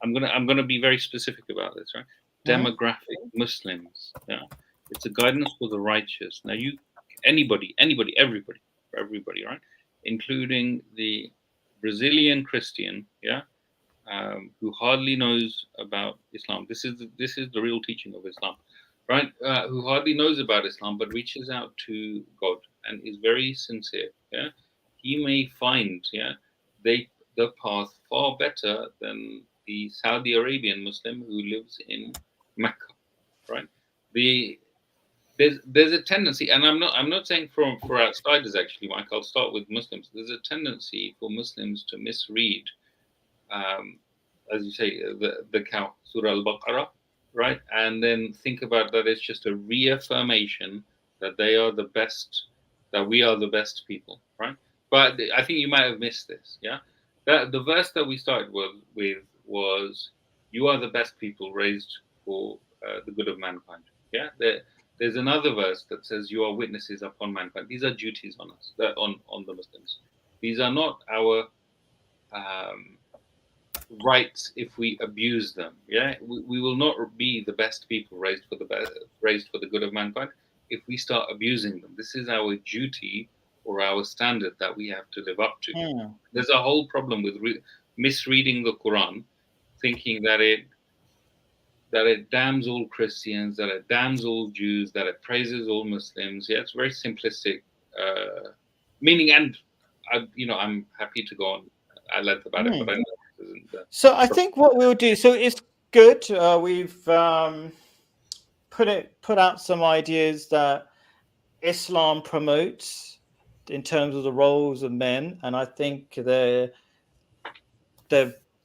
I'm gonna be very specific about this, right? Demographic Muslims. Yeah, it's a guidance for the righteous. Now, anybody, everybody, right, including the Brazilian Christian. Yeah. Who hardly knows about Islam. This is the real teaching of Islam, right? Who hardly knows about Islam but reaches out to God and is very sincere. Yeah, he may find the path far better than the Saudi Arabian Muslim who lives in Mecca, right? There's a tendency, and I'm not saying for outsiders actually, Mike. I'll start with Muslims. There's a tendency for Muslims to misread. As you say, the cow, Surah Al-Baqarah, right? And then think about that it's just a reaffirmation that they are the best, that we are the best people, right? But I think you might have missed this, yeah? That the verse that we started with was, you are the best people raised for the good of mankind, yeah? There's another verse that says, you are witnesses upon mankind. These are duties on us, on the Muslims. These are not our rights if we abuse them. Yeah, we will not be the best people raised for the good of mankind if we start abusing them. This is our duty or our standard that we have to live up to. There's a whole problem with misreading the Quran, thinking that it damns all Christians, that it damns all Jews, that it praises all Muslims. Yeah, it's very simplistic meaning, and I'm happy to go on at length about it, but I know. So I think what we'll do. So it's good. We've put out some ideas that Islam promotes in terms of the roles of men, and I think they're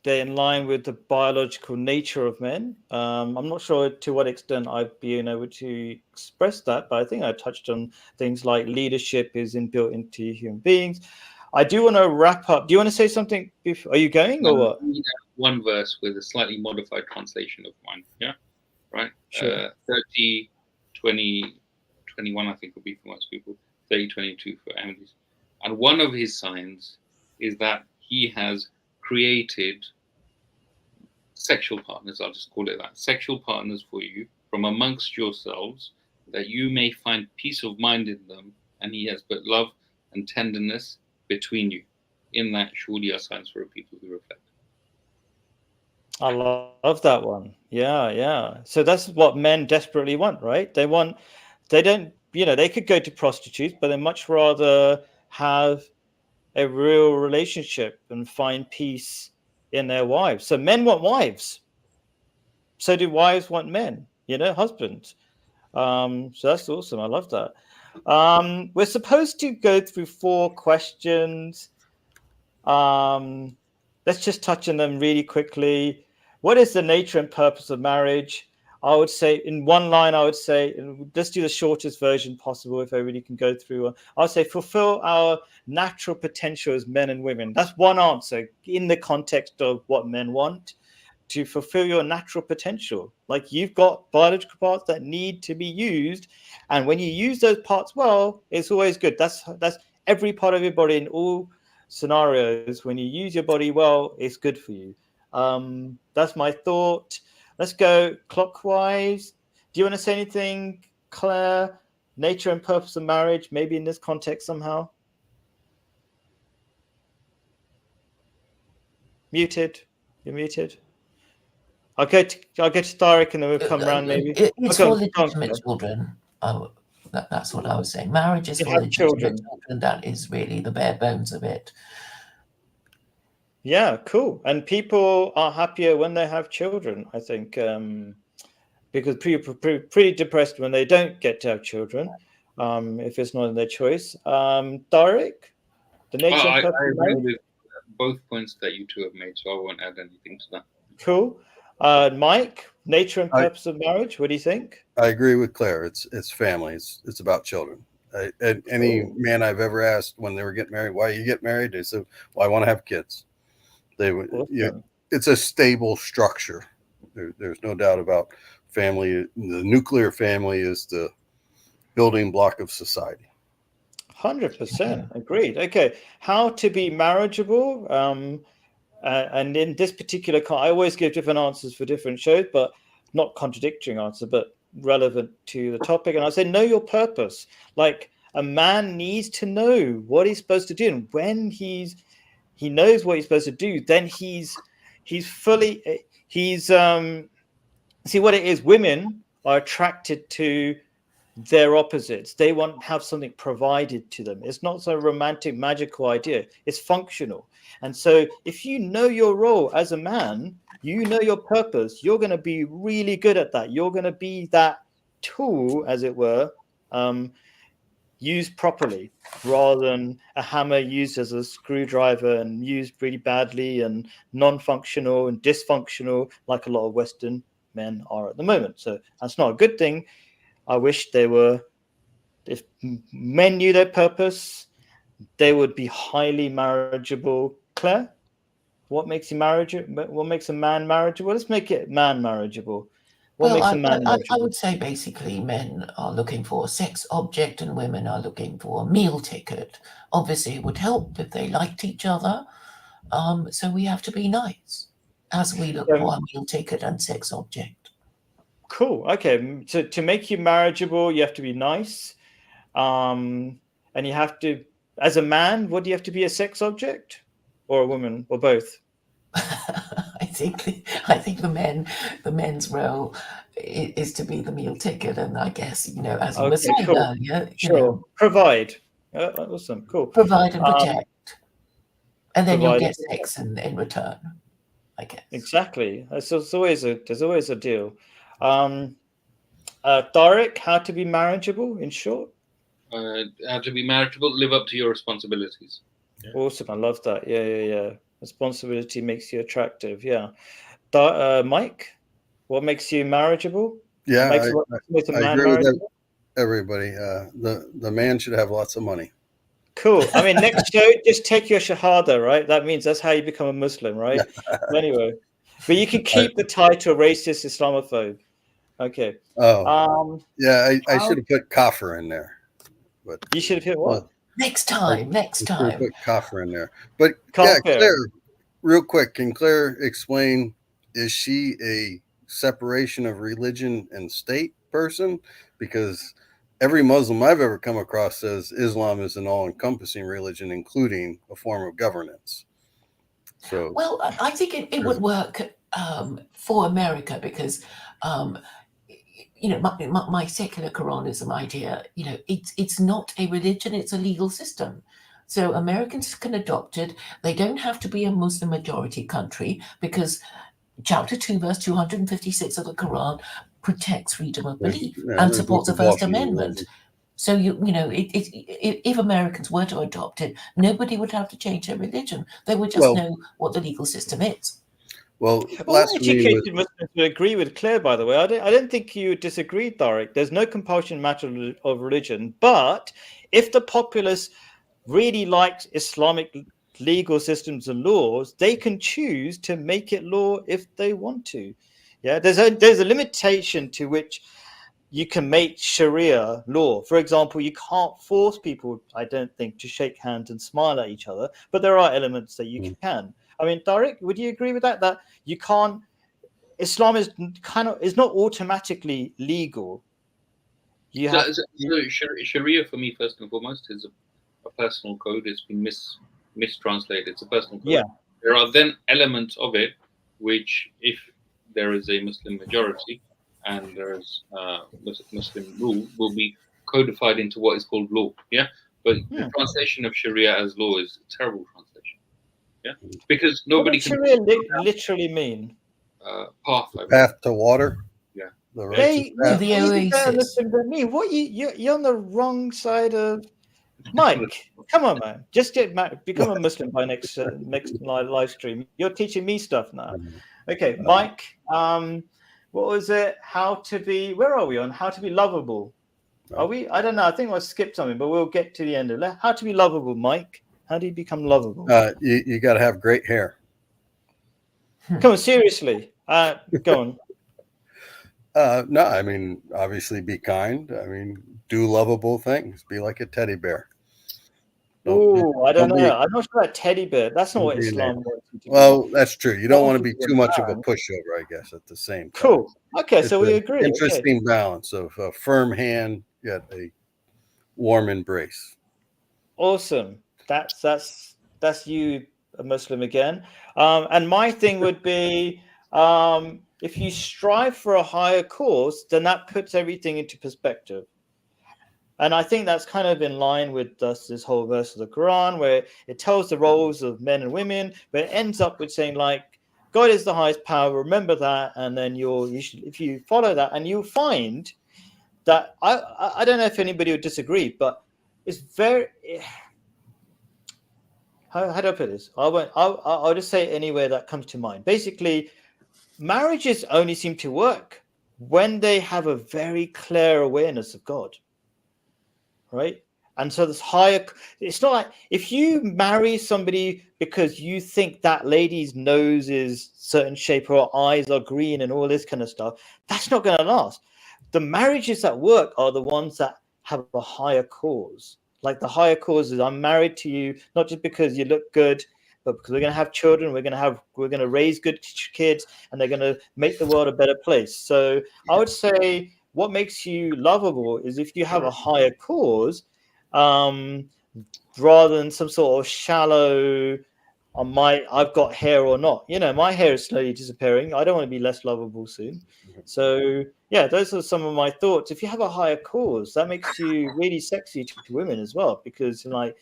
in line with the biological nature of men. I'm not sure to what extent I've been able to express that, but I think I touched on things like leadership is inbuilt into human beings. I do want to wrap up. Do you want to say something? Are you going or what? One verse with a slightly modified translation of mine. Yeah, right. Sure. 30, 20, 21, I think would be for most people. 30, 22 for Ahmadis. And one of his signs is that he has created sexual partners. I'll just call it that. Sexual partners for you from amongst yourselves, that you may find peace of mind in them, and he has put love and tenderness between you. In that, surely are signs for a people who reflect. I love that one. Yeah, yeah. So that's what men desperately want, right? They don't, they could go to prostitutes, but they much rather have a real relationship and find peace in their wives. So men want wives. So do wives want men, husbands. So that's awesome. I love that. We're supposed to go through 4 questions. Let's just touch on them really quickly. What is the nature and purpose of marriage? I would say in one line, let's do the shortest version possible if everybody can go through one. I would say fulfill our natural potential as men and women. That's one answer in the context of what men want, to fulfill your natural potential. Like, you've got biological parts that need to be used. And when you use those parts well, it's always good. That's every part of your body in all scenarios. When you use your body well, it's good for you. That's my thought. Let's go clockwise. Do you want to say anything, Claire? Nature and purpose of marriage, maybe in this context somehow? Muted. You're muted. I'll go to Tariq and then we'll come around maybe. It's for legitimate children. That's what I was saying. Marriage is for legitimate children. That is really the bare bones of it. Yeah, cool. And people are happier when they have children, I think, because people are pretty depressed when they don't get to have children, if it's not in their choice. Tariq, the nature and purpose of marriage? I agree with both points that you two have made, so I won't add anything to that. Cool. Mike, nature and purpose of marriage, what do you think? I agree with Claire. It's family. It's about children. Any man I've ever asked when they were getting married, why you get married? They said, well, I want to have kids. It's a stable structure. There's no doubt about family. The nuclear family is the building block of society. 100% agreed. Okay, how to be marriageable? And in this particular, I always give different answers for different shows, but not contradicting answer, but relevant to the topic. And I say, know your purpose. Like, a man needs to know what he's supposed to do, and when he knows what he's supposed to do, then he's fully see what it is. Women are attracted to their opposites. They want to have something provided to them. It's not so romantic, magical idea. It's functional. And so if you know your role as a man, you know your purpose, you're going to be really good at that. You're going to be that tool, as it were, used properly, rather than a hammer used as a screwdriver and used really badly and non-functional and dysfunctional, like a lot of Western men are at the moment. So that's not a good thing. I wish if men knew their purpose, they would be highly marriageable. Claire, what makes you marriageable? What makes a man marriageable? Let's make it man marriageable. What makes a man marriageable? I would say basically men are looking for a sex object and women are looking for a meal ticket. Obviously, it would help if they liked each other. So we have to be nice as we look for a meal ticket and sex object. Cool. Okay. So to make you marriageable, you have to be nice. And you have to, as a man, what do you have to be, a sex object or a woman or both? I think the men's role is to be the meal ticket, and I guess, as you were saying earlier, provide. Awesome. Cool. Provide and protect. And then you'll get sex in return, I guess. Exactly. There's always a deal. Tariq, how to be marriageable in short? How to be marriageable, live up to your responsibilities. Yeah. Awesome. I love that. Yeah. Responsibility makes you attractive. Yeah. Mike, what makes you marriageable? Yeah, I agree with everybody. The man should have lots of money. Cool. I mean, next show, just take your shahada, right? That means that's how you become a Muslim, right? Anyway, but you can keep the title racist Islamophobe. Okay. Oh. I should have put kafir in there. But you should have hit what? Next time. Put kafir in there. But Claire, real quick, can Claire explain, is she a separation of religion and state person, because every Muslim I've ever come across says Islam is an all-encompassing religion, including a form of governance. So, well, I think it would work for America because, you know, my secular Quranism idea, you know, it's not a religion, it's a legal system. So Americans can adopt it. They don't have to be a Muslim majority country because Chapter 2, verse 256 of the Quran protects freedom of belief and supports the First Amendment. So you know, if Americans were to adopt it, nobody would have to change their religion. They would just know what the legal system is. Well, all educated Muslims would agree with Claire, by the way. I don't think you disagree, Tariq. There's no compulsion matter of religion. But if the populace really likes Islamic legal systems and laws, they can choose to make it law if they want to. Yeah, there's a limitation to which you can make Sharia law. For example, you can't force people, I don't think, to shake hands and smile at each other, but there are elements that you can. I mean, Tariq, would you agree with that? That you can't, Islam is not automatically legal. You have Sharia for me, first and foremost, is a personal code. It's been mistranslated. It's a personal code. Yeah. There are then elements of it which, if there is a Muslim majority and there is Muslim rule, will be codified into what is called law. Yeah. But the translation of Sharia as law is a terrible translation. Yeah. Because nobody can. What does Sharia literally mean? Path to water. Yeah. The oasis. Than me. What you're on the wrong side of. Mike, come on, man! Just become a Muslim by next live stream. You're teaching me stuff now. Okay, Mike. What was it? How to be? Where are we on? How to be lovable? Are we? I don't know. I think I skipped something, but we'll get to the end of it. How to be lovable, Mike? How do you become lovable? You got to have great hair. Come on, seriously. Go on. No, I mean, obviously be kind. I mean, do lovable things. Be like a teddy bear. Oh, I don't know. I'm not sure about teddy bear. That's not what Islam wants you to do. Well, that's true. You don't want to be too much of a pushover, I guess, at the same time. Cool. Okay, so we agree. Interesting balance of a firm hand, yet a warm embrace. Awesome. That's you, a Muslim again. And my thing would be, if you strive for a higher cause, then that puts everything into perspective. And I think that's kind of in line with this whole verse of the Quran, where it tells the roles of men and women, but it ends up with saying, like, God is the highest power. Remember that, and then if you follow that, and you'll find that I don't know if anybody would disagree, but it's very. How do I put this? I'll just say it anywhere that comes to mind. Basically, marriages only seem to work when they have a very clear awareness of God. Right. And so this higher, it's not like if you marry somebody because you think that lady's nose is certain shape or her eyes are green and all this kind of stuff, that's not going to last. The marriages that work are the ones that have a higher cause. Like the higher cause is I'm married to you, not just because you look good, but because we're going to have children, we're going to raise good kids, and they're going to make the world a better place. So I would say, what makes you lovable is if you have a higher cause, rather than some sort of shallow, I've got hair or not. You know, my hair is slowly disappearing. I don't want to be less lovable soon. So yeah, those are some of my thoughts. If you have a higher cause, that makes you really sexy to women as well, because like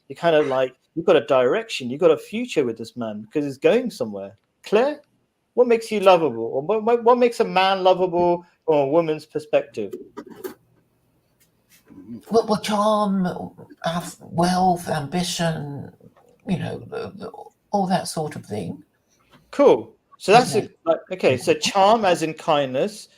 you kind of like you've got a direction, you've got a future with this man because he's going somewhere. Claire, what makes you lovable, or what makes a man lovable from a woman's perspective? Well, charm, wealth, ambition, you know, all that sort of thing. Cool. So that's okay. So charm, as in kindness,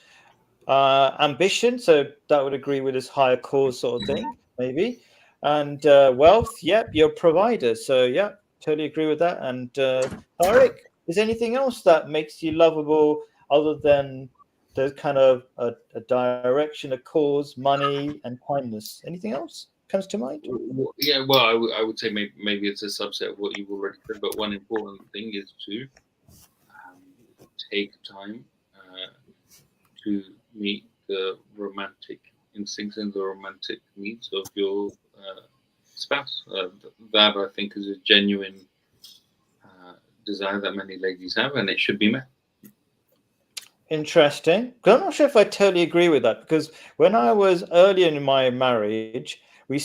ambition. So that would agree with this higher cause sort of thing, maybe. And wealth. Yep, you're a provider. So yeah, totally agree with that. And Tariq, is there anything else that makes you lovable other than the kind of a direction, a cause, money, and kindness? Anything else comes to mind? Yeah, well, I would say maybe it's a subset of what you've already said, but one important thing is to take time to meet the romantic instincts and the romantic needs of your spouse. That I think is a genuine desire that many ladies have, and it should be met. Interesting. 'Cause I'm not sure if I totally agree with that, because when I was earlier in my marriage, we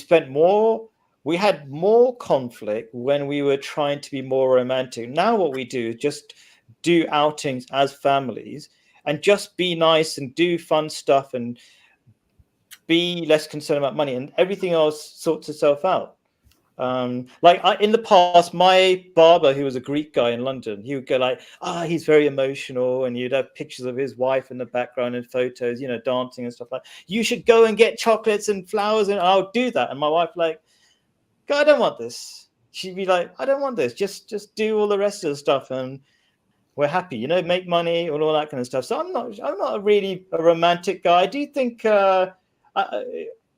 had more conflict when we were trying to be more romantic. Now what we do is just do outings as families and just be nice and do fun stuff and be less concerned about money, and everything else sorts itself out. In the past, my barber, who was a Greek guy in London, he would go like, he's very emotional, and you'd have pictures of his wife in the background and photos, dancing and stuff like that. You should go and get chocolates and flowers, and I'll do that. And my wife like, God, I don't want this. She'd be like, I don't want this. Just do all the rest of the stuff, and we're happy, make money and all that kind of stuff. So I'm not really a romantic guy. I do think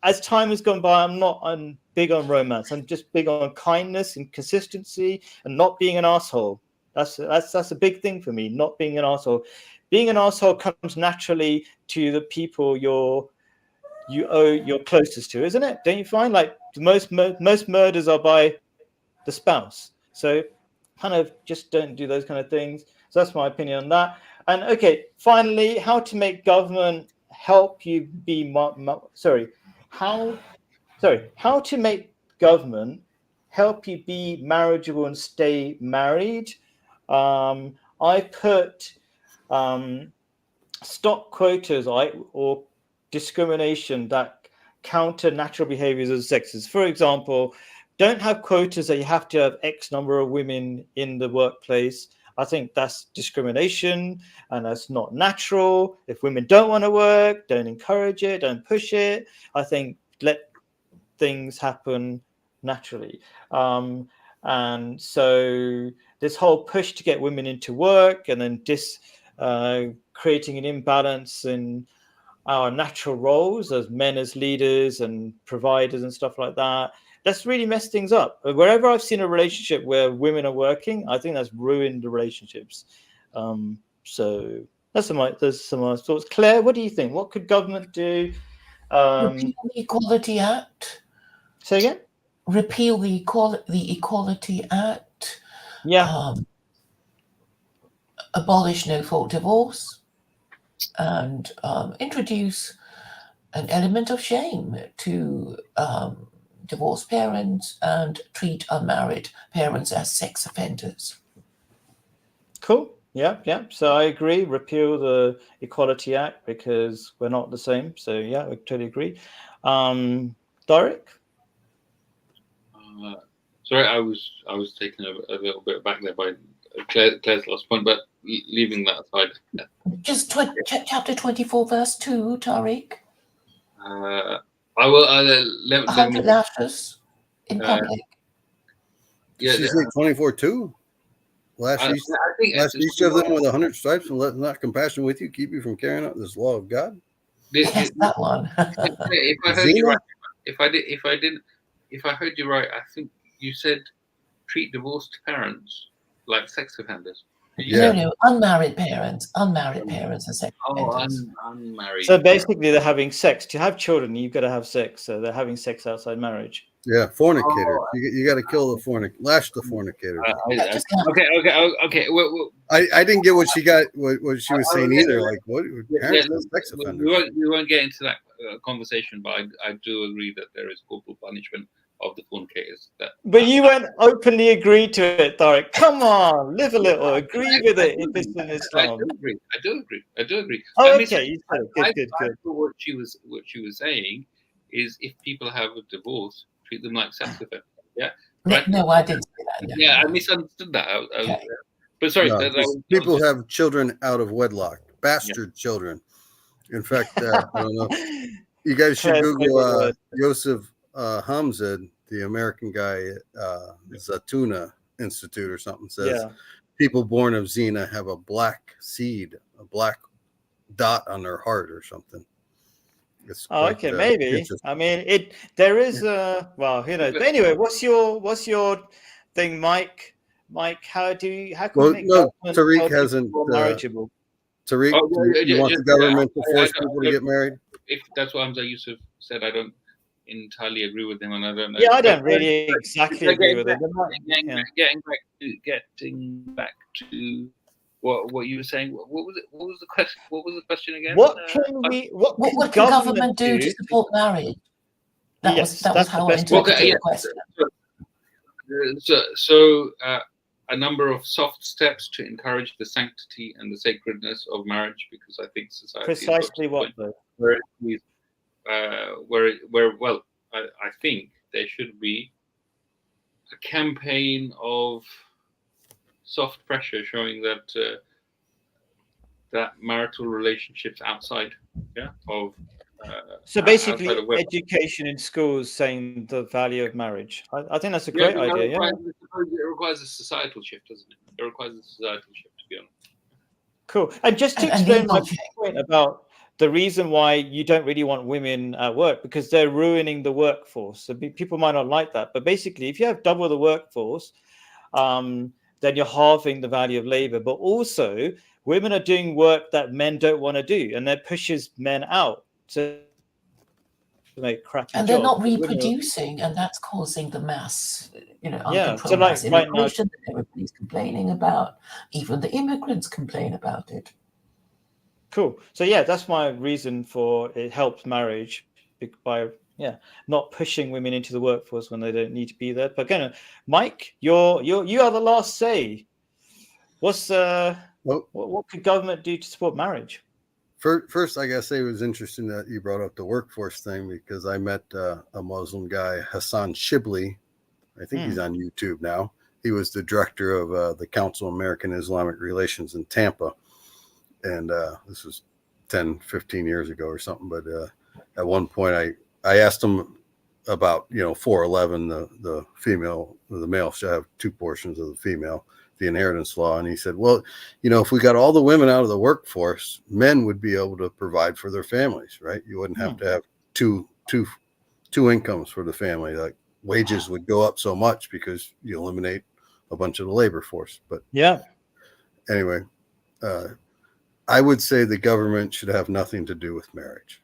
as time has gone by, I'm big on romance. I'm just big on kindness and consistency and not being an asshole. That's a big thing for me, not being an asshole. Being an asshole comes naturally to the people you're closest to, isn't it? Don't you find like most murders are by the spouse? So kind of just don't do those kind of things. So that's my opinion on that. And okay, finally, how to make government help you be how to make government help you be marriageable and stay married. I put stop quotas or discrimination that counter natural behaviors of sexes. For example, don't have quotas that you have to have X number of women in the workplace. I think that's discrimination, and that's not natural. If women don't want to work, don't encourage it, don't push it. I think let things happen naturally. And so this whole push to get women into work and then creating an imbalance in our natural roles as men as leaders and providers and stuff like that, that's really messed things up. Wherever I've seen a relationship where women are working, I think that's ruined the relationships. So that's some of my thoughts. Claire, what do you think? What could government do? Repeal the Equality Act. Say again? Repeal the Equality Act. Yeah. Abolish no-fault divorce, and introduce an element of shame to divorced parents and treat unmarried parents as sex offenders. Cool. Yeah. So I agree. Repeal the Equality Act because we're not the same. So yeah, I totally agree. Doric? Sorry, I was taken a little bit back there by Claire's last point, but leaving that aside. Just chapter 24, verse 2, Tariq. I will 100 lashes in public. Did she say 24:2? Lash each of them with 100 stripes, and let not compassion with you keep you from carrying out this law of God. Yes, that one. If I heard you right, if I heard you right, I think you said treat divorced parents like sex offenders. No, unmarried parents are sex offenders. Unmarried. So basically, they're having sex. To have children, you've got to have sex. So they're having sex outside marriage. Yeah, fornicator. You got to kill the fornicator. Lash the fornicator. Okay. Well, I didn't get what she got. What she was saying either. Like what? Parents are sex offenders. We won't get into that conversation, but I do agree that there is corporal punishment of the fornicators. But you won't openly agree to it, Tariq. Come on, live a little. Agree with it if it's in Islam. I do agree. Oh, okay. Good. What she was saying is, if people have a divorce, treat them like sex offenders. Yeah. Right? No, I didn't say that. No. Yeah, I misunderstood that. Okay. But sorry, people have children out of wedlock, bastard children. In fact, I don't know. You guys should Google Yosef Hamzad, the American guy at Zatuna Institute or something, says people born of Zina have a black seed, a black dot on their heart or something. It's okay, maybe. I mean, there is well, who knows? But anyway, what's your thing, Mike? Mike, how can we make Tariq hasn't more marriageable? Tariq, you want the government to force people to get married? If that's what Hamza Yusuf said, I don't entirely agree with him, and I don't know. Yeah, I don't really exactly agree with it. Getting back to what you were saying. What was it? What was the question? What was the question again? What can government do to support marriage? That was how I interpreted the question. So a number of soft steps to encourage the sanctity and the sacredness of marriage, because I think society precisely what though? I think there should be a campaign of soft pressure showing that that marital relationships outside of so basically education in schools saying the value of marriage. I think that's a great idea. It requires a societal shift, doesn't it? It requires a societal shift, to be honest. Cool. And just to explain my point about the reason why you don't really want women at work, because they're ruining the workforce. So people might not like that, but basically if you have double the workforce, then you're halving the value of labor. But also women are doing work that men don't want to do, and that pushes men out. So make crappy and they're not reproducing, and that's causing the mass, uncontrolled mass immigration that everybody's complaining about. Even the immigrants complain about it. Cool. So yeah, that's my reason for it helps marriage by not pushing women into the workforce when they don't need to be there. But again, Mike, you are the last say. What's what could government do to support marriage? First, I gotta say it was interesting that you brought up the workforce thing, because I met a Muslim guy, Hassan Shibli. I think he's on YouTube now. He was the director of the Council of American Islamic Relations in Tampa. And this was 10, 15 years ago or something. But at one point, I asked him about, 411, the male should have two portions of the female, the inheritance law. And he said, well, if we got all the women out of the workforce, men would be able to provide for their families, right? You wouldn't have to have two incomes for the family. Like wages would go up so much because you eliminate a bunch of the labor force. But anyway, I would say the government should have nothing to do with marriage.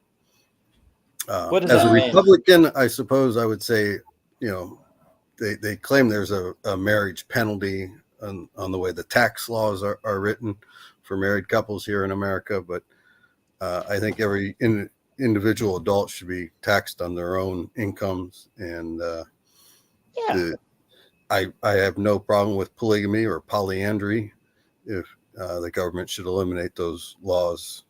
As a Republican, I suppose I would say, they claim there's a marriage penalty on the way the tax laws are written for married couples here in America. But I think every individual adult should be taxed on their own incomes. And I have no problem with polygamy or polyandry. If the government should eliminate those laws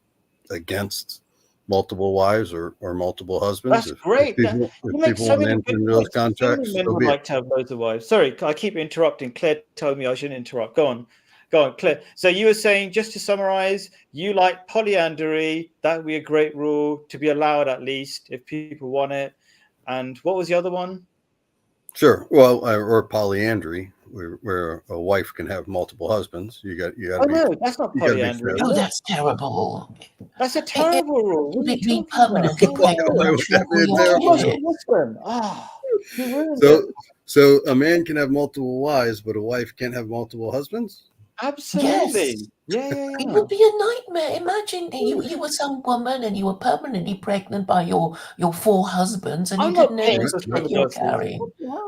against multiple wives or multiple husbands. That's great. If people want to enter into those contracts, men would like to have loads of wives. Sorry, I keep interrupting. Claire told me I shouldn't interrupt. Go on, Claire. So you were saying, just to summarize, you like polyandry. That would be a great rule to be allowed, at least if people want it. And what was the other one? Sure. Well, or polyandry, where a wife can have multiple husbands. You got. No, that's not polyandry. Oh, that's terrible. That's a terrible rule. Be permanently pregnant. So a man can have multiple wives, but a wife can't have multiple husbands? Absolutely. Yes. Yeah. It would be a nightmare. Imagine you were some woman and you were permanently pregnant by your four husbands, and you didn't know what you were carrying.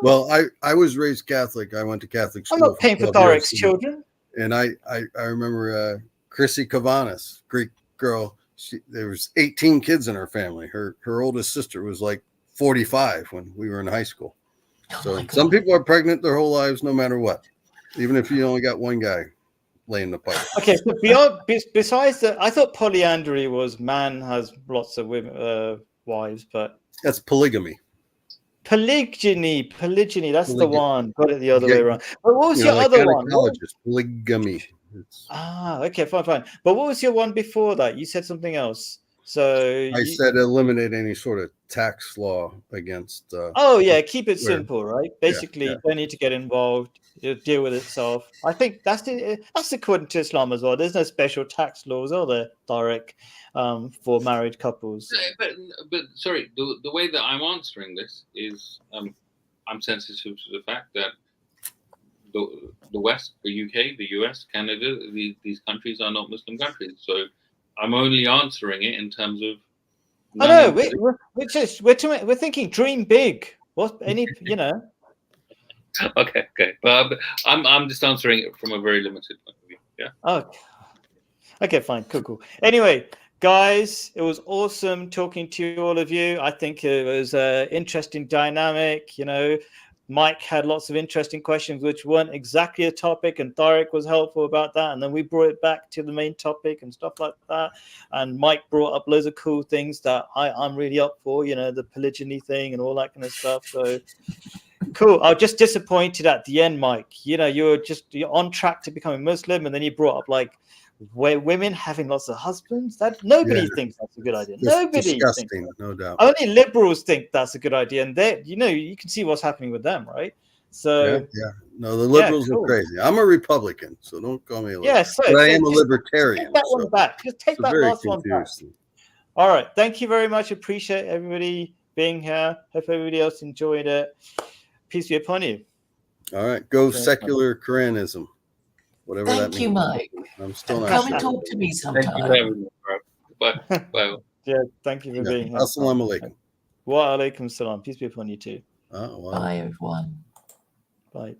Well, I was raised Catholic. I went to Catholic school. I'm not paying for Tariq's children. And I remember Chrissy Kavanis, Greek girl. There was 18 kids in her family. Her oldest sister was like 45 when we were in high school. So some people are pregnant their whole lives, no matter what, even if you only got one guy laying the pipe. Okay, so besides that, I thought polyandry was man has lots of women, wives, but that's polygamy. Polygyny, that's the one. Got it the other way around. But what was your other one? Polygamy. Okay, fine. But what was your one before that? You said something else. So I said eliminate any sort of tax law against. Keep it simple, right? Basically, you don't need to get involved. It'll deal with itself. I think that's according to Islam as well. There's no special tax laws, are there, Tariq, for married couples? But sorry, the way that I'm answering this is I'm sensitive to the fact that the West, the UK, the US, Canada, these countries are not Muslim countries. So I'm only answering it in terms of. I know we're thinking dream big. What Okay, but I'm just answering it from a very limited point of view. Yeah. Oh, okay, fine, cool. Anyway, guys, it was awesome talking to all of you. I think it was an interesting dynamic. Mike had lots of interesting questions which weren't exactly a topic, and Tariq was helpful about that. And then we brought it back to the main topic and stuff like that. And Mike brought up loads of cool things that I'm really up for, the polygyny thing and all that kind of stuff. So cool. I was just disappointed at the end, Mike. You're on track to becoming Muslim, and then you brought up like women having lots of husbands. That nobody thinks that's a good idea. Nobody disgusting, thinks no doubt. Only liberals think that's a good idea, and they, you can see what's happening with them, right? So no, the liberals are crazy. I'm a Republican, so don't call me a liberal. So I am a libertarian. Take that one back. Just take that last one back. All right. Thank you very much. Appreciate everybody being here. Hope everybody else enjoyed it. Peace be upon you. All right. Go secular Quranism. Whatever that means. Thank you, Mike. I'm still not Come sure. and talk to me sometime. Thank you very much. Bye. Yeah, thank you for being here. Assalamu alaikum. Wa alaikum salam. Peace be upon you too. Oh, wow. Bye, everyone. Bye.